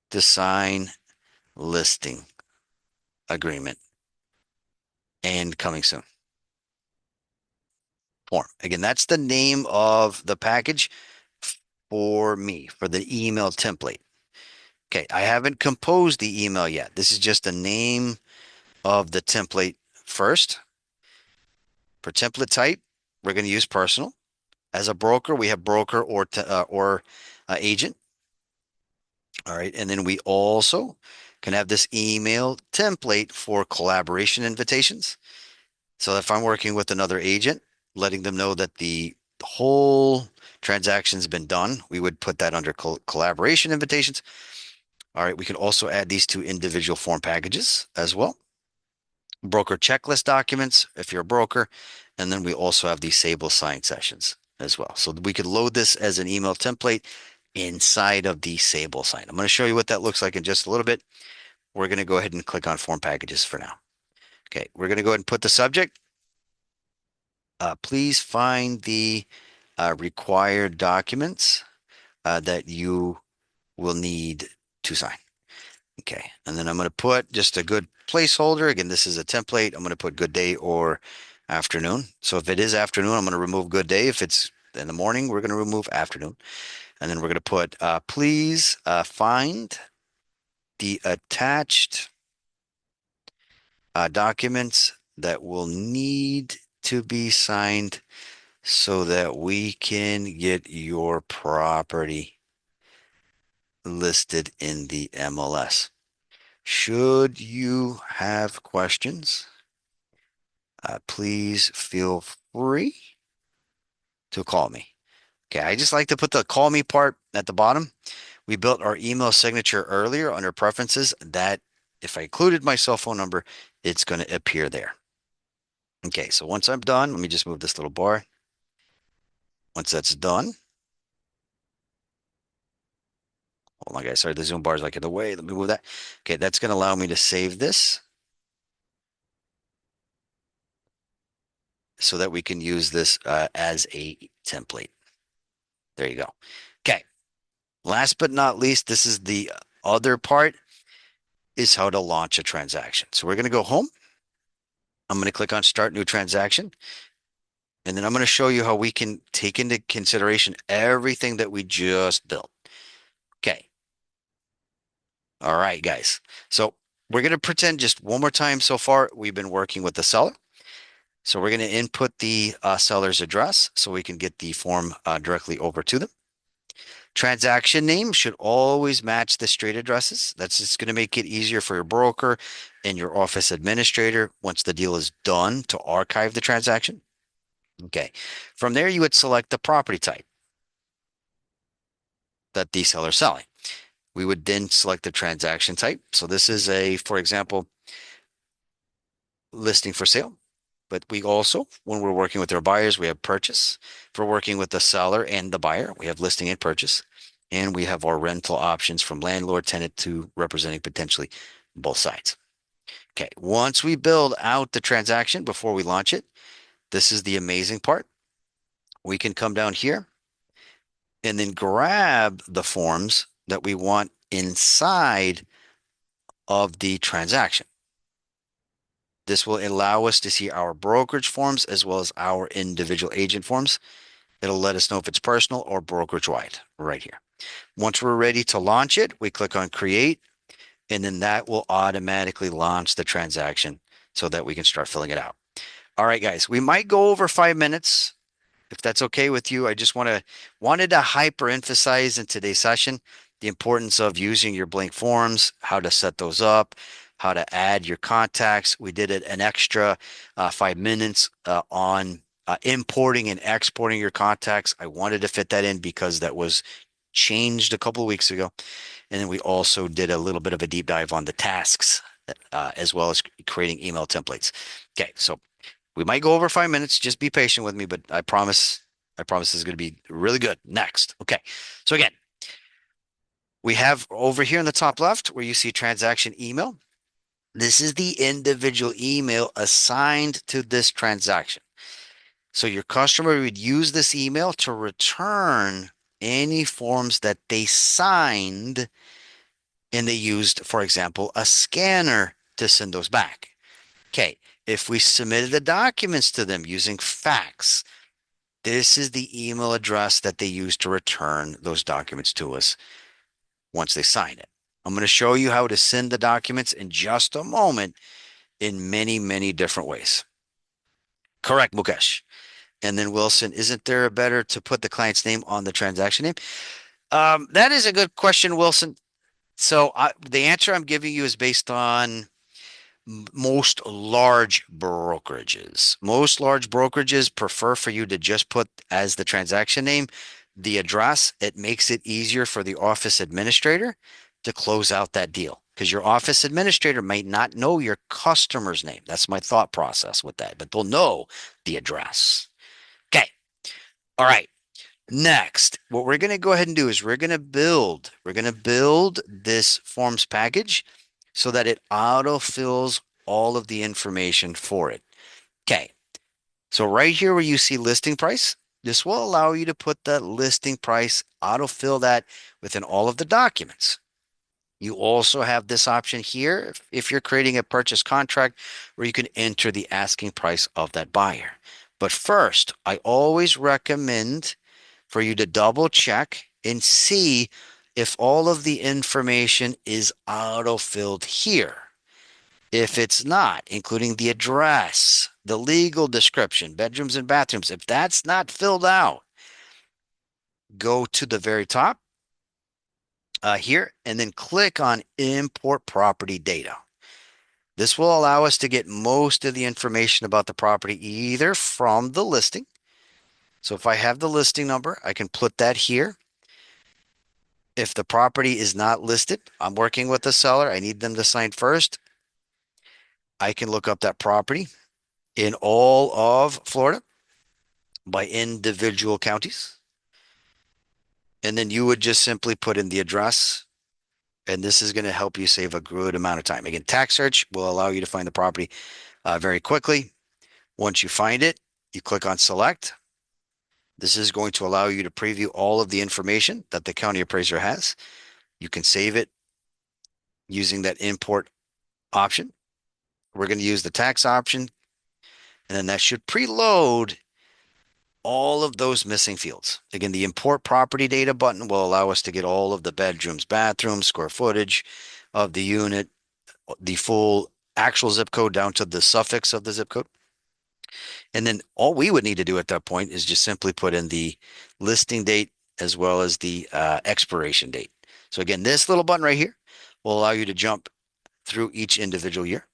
to sign listing agreement and coming soon. Form. Again, that's the name of the package for me, for the email template. Okay, I haven't composed the email yet. This is just the name of the template first. For template type, we're going to use personal. As a broker, we have broker or agent. All right, and then we also can have this email template for collaboration invitations. So if I'm working with another agent, letting them know that the whole transaction's been done, we would put that under collaboration invitations. All right, we can also add these to individual form packages as well. Broker checklist documents if you're a broker. And then we also have these Sabal sign sessions as well. So we could load this as an email template inside of the Sabal sign. I'm going to show you what that looks like in just a little bit. we're going to go ahead and click on form packages for now. Okay, we're going to go ahead and put the subject. Please find the required documents that you will need to sign. Okay, and then I'm going to put just a good placeholder. Again, this is a template. I'm going to put good day or afternoon. So if it is afternoon, I'm going to remove good day. If it's in the morning, we're going to remove afternoon. And then we're going to put, please find the attached documents that will need to be signed so that we can get your property listed in the MLS. Should you have questions, please feel free to call me. Okay, I just like to put the call me part at the bottom. We built our email signature earlier under preferences that if I included my cell phone number, it's going to appear there. Okay, so once I'm done, let me just move this little bar. Once that's done, hold on, guys. Sorry, the Zoom bar is like in the way. Let me move that. Okay, that's going to allow me to save this so that we can use this as a template. There you go. Okay, last but not least, this is the other part is how to launch a transaction. So we're going to go home. I'm going to click on start new transaction. And then I'm going to show you how we can take into consideration everything that we just built. Okay. All right, guys. So we're going to pretend just one more time so far we've been working with the seller. So we're going to input the seller's address so we can get the form directly over to them. Transaction name should always match the street addresses. That's just going to make it easier for your broker and your office administrator once the deal is done to archive the transaction. Okay. From there, you would select the property type that the seller is selling. We would then select the transaction type. So this is a, for example, listing for sale. But we also, when we're working with our buyers, we have purchase. If we're working with the seller and the buyer, we have listing and purchase. And we have our rental options from landlord, tenant to representing potentially both sides. Okay, once we build out the transaction before we launch it, this is the amazing part. We can come down here and then grab the forms that we want inside of the transaction. This will allow us to see our brokerage forms as well as our individual agent forms. It'll let us know if it's personal or brokerage wide right here. Once we're ready to launch it, we click on create, and then that will automatically launch the transaction so that we can start filling it out. All right, guys, we might go over 5 minutes if that's okay with you. I just wanted to hyper emphasize in today's session the importance of using your blank forms, how to set those up, how to add your contacts. We did it an extra 5 minutes on importing and exporting your contacts. I wanted to fit that in because that was changed a couple of weeks ago. And then we also did a little bit of a deep dive on the tasks as well as creating email templates. Okay, so we might go over 5 minutes. Just be patient with me, but I promise this is going to be really good. Next. Okay. So again, we have over here in the top left where you see transaction email. This is the individual email assigned to this transaction. So your customer would use this email to return any forms that they signed and they used, for example, a scanner to send those back. Okay. If we submitted the documents to them using fax, this is the email address that they use to return those documents to us once they sign it. I'm going to show you how to send the documents in just a moment in many, many different ways. Correct, Mukesh. And then Wilson, isn't there a better to put the client's name on the transaction name? That is a good question, Wilson. So the answer I'm giving you is based on most large brokerages. Most large brokerages prefer for you to just put as the transaction name the address. It makes it easier for the office administrator to close out that deal because your office administrator might not know your customer's name. That's my thought process with that, but they'll know the address. Okay. All right. Next, what we're going to go ahead and do is we're going to build this forms package so that it autofills all of the information for it. Okay. So right here where you see listing price, this will allow you to put the listing price, autofill that within all of the documents. You also have this option here if you're creating a purchase contract where you can enter the asking price of that buyer. But first, I always recommend for you to double check and see if all of the information is auto-filled here. If it's not, including the address, the legal description, bedrooms and bathrooms, if that's not filled out, go to the very top here and then click on import property data. This will allow us to get most of the information about the property either from the listing. So if I have the listing number, I can put that here. If the property is not listed, I'm working with the seller. I need them to sign first. I can look up that property in all of Florida by individual counties. And then you would just simply put in the address. And this is going to help you save a good amount of time. Again, tax search will allow you to find the property very quickly. Once you find it, you click on select. This is going to allow you to preview all of the information that the county appraiser has. You can save it using that import option. We're going to use the tax option, and then that should preload all of those missing fields. Again, the import property data button will allow us to get all of the bedrooms, bathrooms, square footage of the unit, the full actual zip code down to the suffix of the zip code. And then all we would need to do at that point is just simply put in the listing date as well as the expiration date. So again, this little button right here will allow you to jump through each individual year.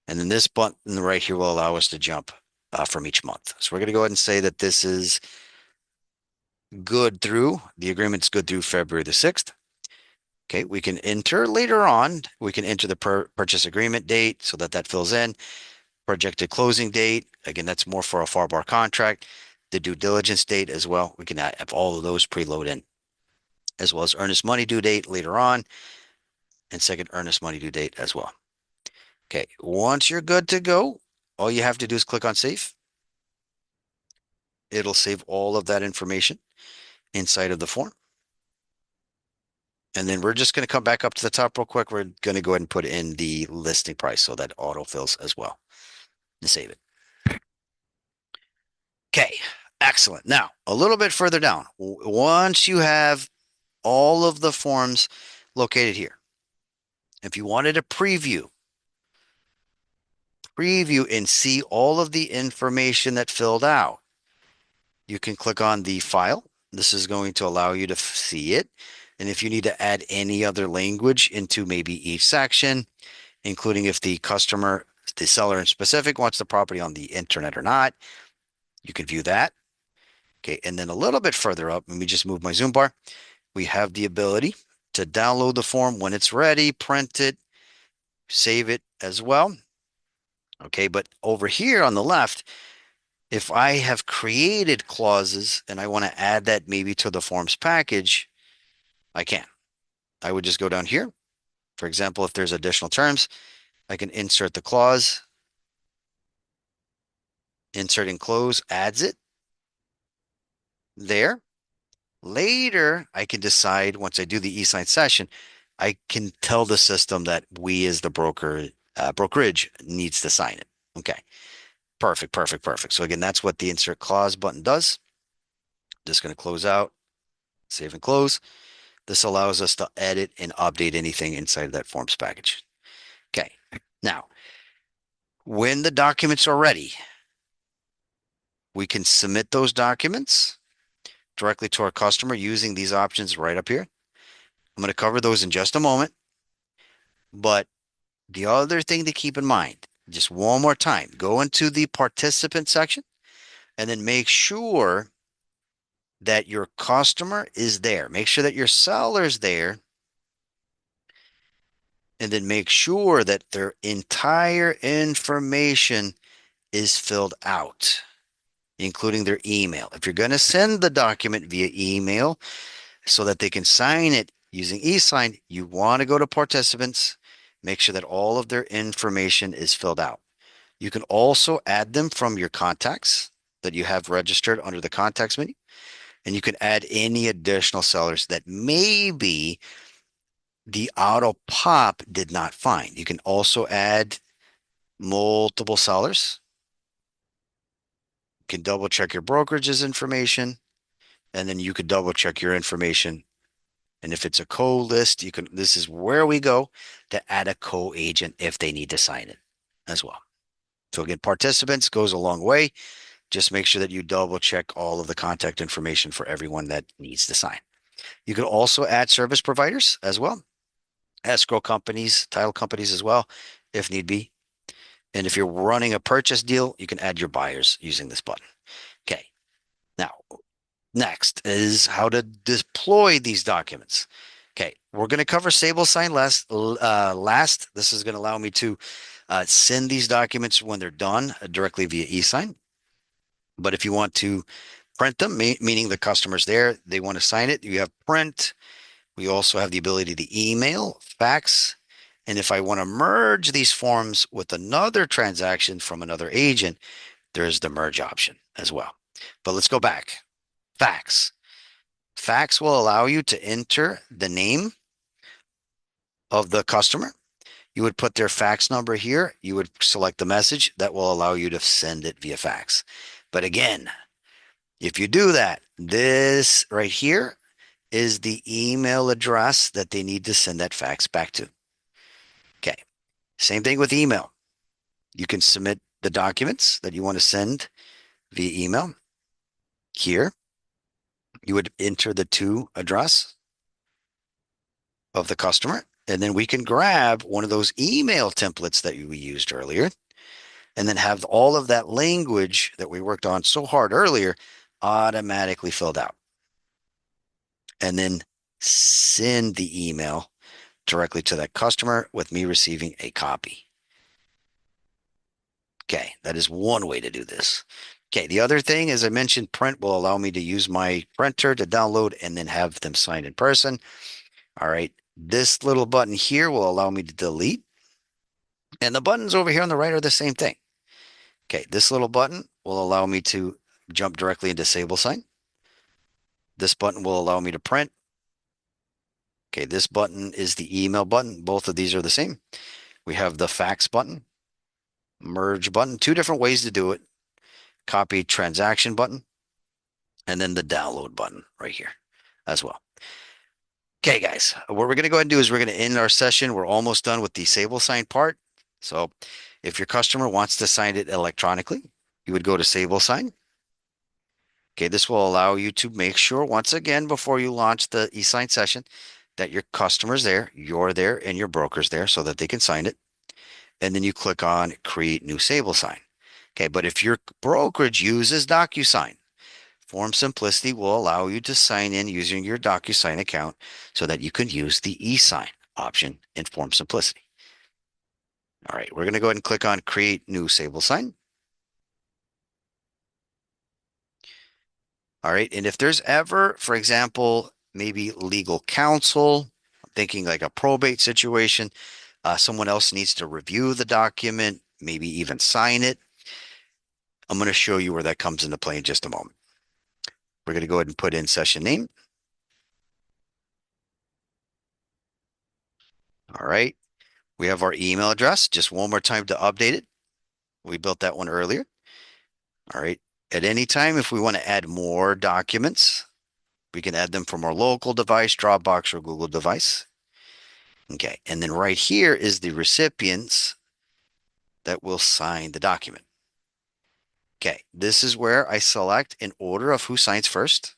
And then this button right here will allow us to jump from each month. So we're going to go ahead and say that this is good through, the agreement's good through February the 6th. Okay, we can enter later on, we can enter the purchase agreement date so that that fills in. Projected closing date, again, that's more for a FAR contract. The due diligence date as well. We can have all of those preload in, as well as earnest money due date later on, and second earnest money due date as well. Okay, once you're good to go, all you have to do is click on save. It'll save all of that information inside of the form. And then we're just going to come back up to the top real quick. We're going to go ahead and put in the listing price so that autofills as well and save it. Okay, excellent. Now, a little bit further down, once you have all of the forms located here, if you wanted to preview and see all of the information that filled out, you can click on the file. This is going to allow you to see it. And if you need to add any other language into maybe each section, including if the customer, the seller in specific wants the property on the internet or not, you can view that. Okay, and then a little bit further up, let me just move my Zoom bar. We have the ability to download the form when it's ready, print it, save it as well. Okay, but over here on the left, if I have created clauses and I want to add that maybe to the forms package, I can. I would just go down here. For example, if there's additional terms, I can insert the clause. Insert and close adds it there. Later, I can decide once I do the e-sign session, I can tell the system that we as the brokerage needs to sign it. Okay, perfect, perfect, perfect. So again, that's what the insert clause button does. Just going to close out, save and close. This allows us to edit and update anything inside of that forms package. Okay, now, when the documents are ready, we can submit those documents directly to our customer using these options right up here. I'm going to cover those in just a moment. But the other thing to keep in mind, just one more time, go into the participant section and then make sure that your customer is there. Make sure that your seller's there. And then make sure that their entire information is filled out, including their email. If you're going to send the document via email so that they can sign it using e-sign, you want to go to participants Make sure that all of their information is filled out. You can also add them from your contacts that you have registered under the contacts menu. And you can add any additional sellers that maybe the auto pop did not find. You can also add multiple sellers. You can double check your brokerage's information, and then you could double check your information. And if it's a co-list, this is where we go to add a co-agent if they need to sign it as well. So again, participants goes a long way. Just make sure that you double check all of the contact information for everyone that needs to sign. You can also add service providers as well, escrow companies, title companies as well, if need be. And if you're running a purchase deal, you can add your buyers using this button. Okay. Now, next is how to deploy these documents. Okay, we're going to cover Sable Sign last. This is going to allow me to send these documents when they're done directly via e-sign. But if you want to print them, meaning the customer's there, they want to sign it, you have print. We also have the ability to email, fax, and if I want to merge these forms with another transaction from another agent, there's the merge option as well. But let's go back. Fax. Fax will allow you to enter the name of the customer. You would put their fax number here. You would select the message that will allow you to send it via fax. But again, if you do that, this right here is the email address that they need to send that fax back to. Okay. Same thing with email. You can submit the documents that you want to send via email. Here, you would enter the to address of the customer, and then we can grab one of those email templates that we used earlier, and then have all of that language that we worked on so hard earlier automatically filled out. And then send the email directly to that customer with me receiving a copy. Okay, that is one way to do this. Okay, the other thing, as I mentioned, print will allow me to use my printer to download and then have them sign in person. All right, this little button here will allow me to delete. And the buttons over here on the right are the same thing. Okay, this little button will allow me to jump directly into Sable Sign. This button will allow me to print. Okay, this button is the email button. Both of these are the same. We have the fax button, merge button, two different ways to do it. Copy transaction button, and then the download button right here as well. Okay, guys, what we're going to go ahead and do is we're going to end our session. We're almost done with the Sable Sign part. So if your customer wants to sign it electronically, you would go to Sable Sign. Okay, this will allow you to make sure, once again, before you launch the e-sign session, that your customer's there, you're there, and your broker's there so that they can sign it. And then you click on Create New Sable Sign. Okay, but if your brokerage uses DocuSign, Form Simplicity will allow you to sign in using your DocuSign account so that you can use the e-sign option in Form Simplicity. All right, we're going to go ahead and click on Create New Sable Sign. All right, and if there's ever, for example, maybe legal counsel, I'm thinking like a probate situation, someone else needs to review the document, maybe even sign it. I'm going to show you where that comes into play in just a moment. We're going to go ahead and put in session name. All right. We have our email address. Just one more time to update it. We built that one earlier. All right. At any time, if we want to add more documents, we can add them from our local device, Dropbox, or Google device. Okay. And then right here is the recipients that will sign the document. Okay. This is where I select in order of who signs first.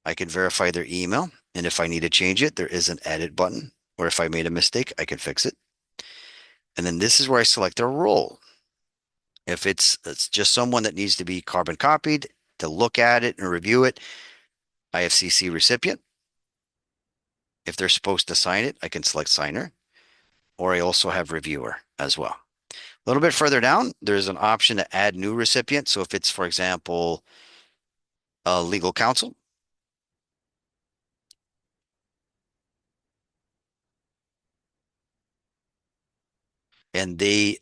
I can verify their email. And if I need to change it, there is an edit button. Or if I made a mistake, I can fix it. And then this is where I select their role. If it's just someone that needs to be carbon copied to look at it and review it, I have CC recipient. If they're supposed to sign it, I can select signer, or I also have reviewer as well. A little bit further down, there's an option to add new recipient. So if it's, for example, a legal counsel, and they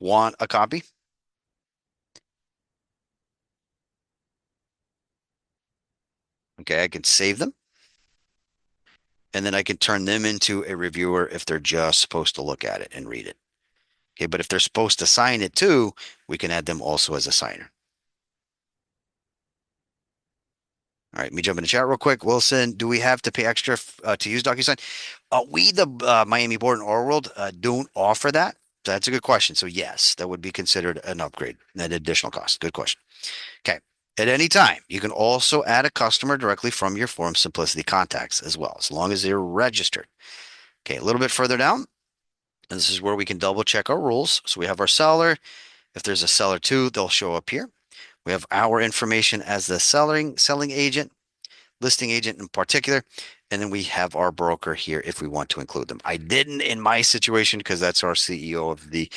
want a copy, okay, I can save them and then I can turn them into a reviewer if they're just supposed to look at it and read it. Okay, but if they're supposed to sign it too, we can add them also as a signer. All right, let me jump in the chat real quick. Wilson, do we have to pay extra to use DocuSign? We, the Miami Board and Oral World, don't offer that. That's a good question. So yes, that would be considered an upgrade, an additional cost. Good question. Okay. At any time, you can also add a customer directly from your Form Simplicity contacts as well, as long as they're registered. Okay, a little bit further down, and this is where we can double check our rules. So we have our seller. If there's a seller too, they'll show up here. We have our information as the selling agent, listing agent in particular, and then we have our broker here if we want to include them. I didn't in my situation because that's our CEO of the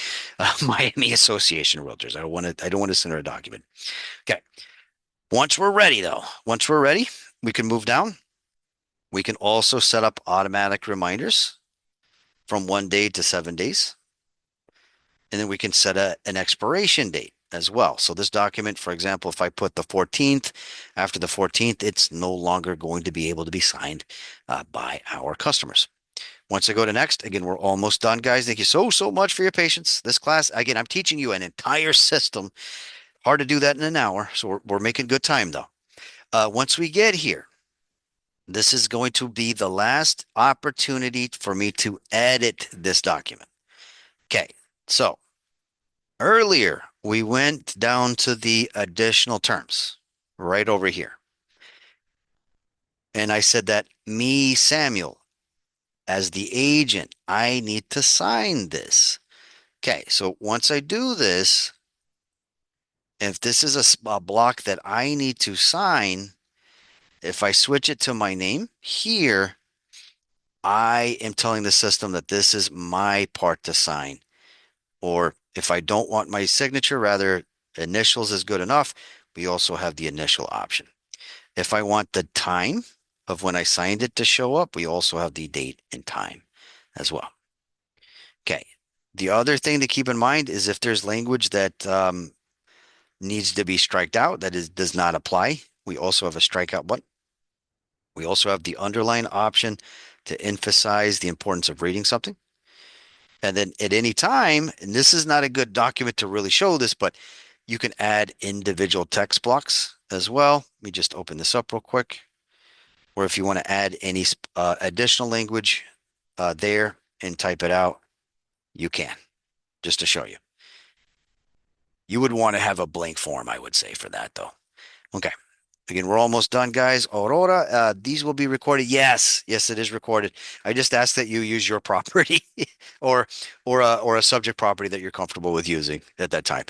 Miami Association of Realtors. I don't want to send her a document. Okay. Once we're ready, though, once we're ready, we can move down. We can also set up automatic reminders from 1 day to 7 days. And then we can set an expiration date as well. So this document, for example, if I put the 14th, after the 14th, it's no longer going to be able to be signed by our customers. Once I go to next, again, we're almost done, guys. Thank you so much for your patience. This class, again, I'm teaching you an entire system. Hard to do that in an hour. So we're making good time, though. Once we get here, this is going to be the last opportunity for me to edit this document. Okay, so earlier we went down to the additional terms right over here. And I said that me, Samuel, as the agent, I need to sign this. Okay, so once I do this, if this is a block that I need to sign, if I switch it to my name here, I am telling the system that this is my part to sign. Or if I don't want my signature, rather initials is good enough, we also have the initial option. If I want the time of when I signed it to show up, we also have the date and time as well. Okay. The other thing to keep in mind is if there's language that needs to be striked out, that does not apply, we also have a strikeout button. We also have the underline option to emphasize the importance of reading something. And then at any time, and this is not a good document to really show this, but you can add individual text blocks as well. Let me just open this up real quick. Or if you want to add any additional language there and type it out, you can, just to show you. You would want to have a blank form, I would say, for that, though. Okay. Again, we're almost done, guys. Aurora, these will be recorded. Yes, it is recorded. I just ask that you use your property or or a subject property that you're comfortable with using at that time.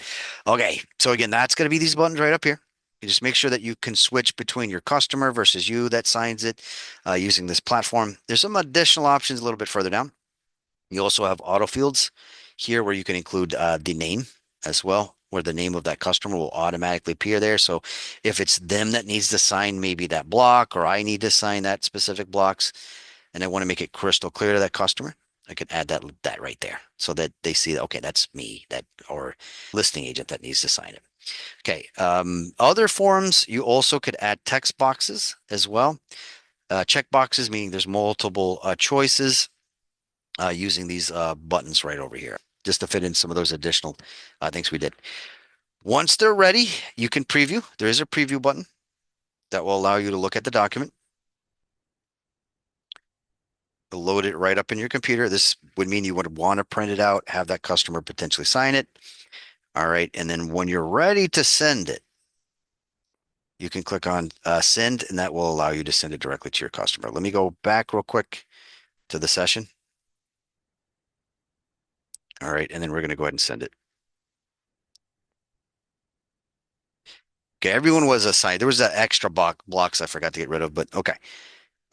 Okay, so again, that's going to be these buttons right up here. You just make sure that you can switch between your customer versus you that signs it using this platform. There's some additional options a little bit further down. You also have auto fields here where you can include the name as well, where the name of that customer will automatically appear there. So if it's them that needs to sign maybe that block, or I need to sign that specific blocks, and I want to make it crystal clear to that customer, I can add that right there so that they see that, okay, that's me, that or listing agent that needs to sign it. Okay. Other forms, you also could add text boxes as well. Check boxes, meaning there's multiple choices using these buttons right over here, just to fit in some of those additional things we did. Once they're ready, you can preview. There is a preview button that will allow you to look at the document. Load it right up in your computer. This would mean you would want to print it out, have that customer potentially sign it. All right. And then when you're ready to send it, you can click on send, and that will allow you to send it directly to your customer. Let me go back real quick to the session. All right. And then we're going to go ahead and send it. Okay. Everyone was assigned. There was that extra blocks I forgot to get rid of, but okay.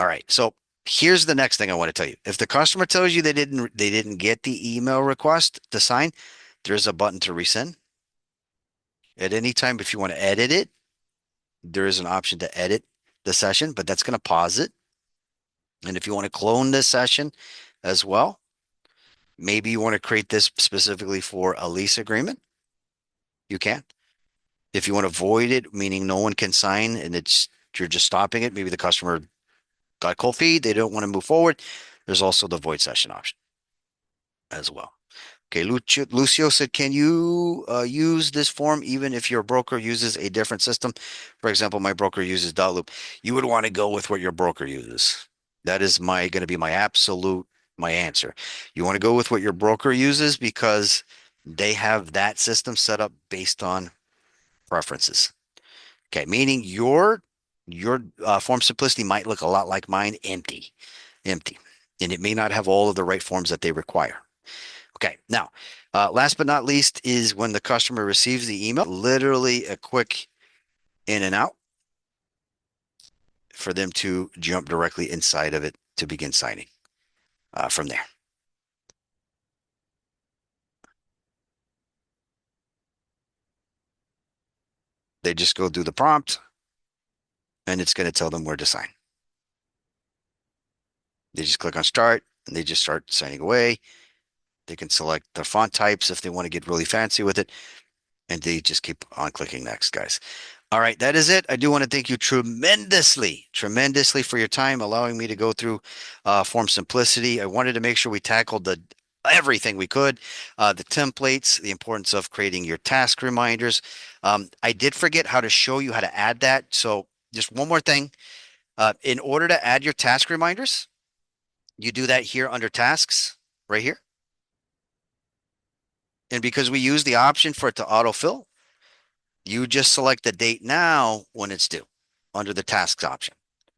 All right. So here's the next thing I want to tell you. If the customer tells you they didn't get the email request to sign, there's a button to resend. At any time, if you want to edit it, there is an option to edit the session, but that's going to pause it. And if you want to clone this session as well, Maybe you want to create this specifically for a lease agreement. You can. If you want to void it, meaning no one can sign and it's you're just stopping it, maybe the customer got cold feet, they don't want to move forward. There's also the void session option as well. Okay, Lucio said, can you use this form even if your broker uses a different system? For example, my broker uses Dotloop. You would want to go with what your broker uses. That is my going to be my absolute my answer. You want to go with what your broker uses because they have that system set up based on preferences. Okay, meaning your form simplicity might look a lot like mine, empty, and it may not have all of the right forms that they require. Okay, now, last but not least is when the customer receives the email, literally a quick in and out for them to jump directly inside of it to begin signing from there. They just go through the prompt and it's going to tell them where to sign. They just click on start and they just start signing away. They can select the font types if they want to get really fancy with it, and they just keep on clicking next, guys. All right, that is it. I do want to thank you tremendously for your time, allowing me to go through form simplicity. I wanted to make sure we tackled the everything we could, the templates, the importance of creating your task reminders. I did forget how to show you how to add that. So just one more thing. In order to add your task reminders, you do that here under tasks, right here. And because we use the option for it to autofill, you just select the date now when it's due under the tasks option.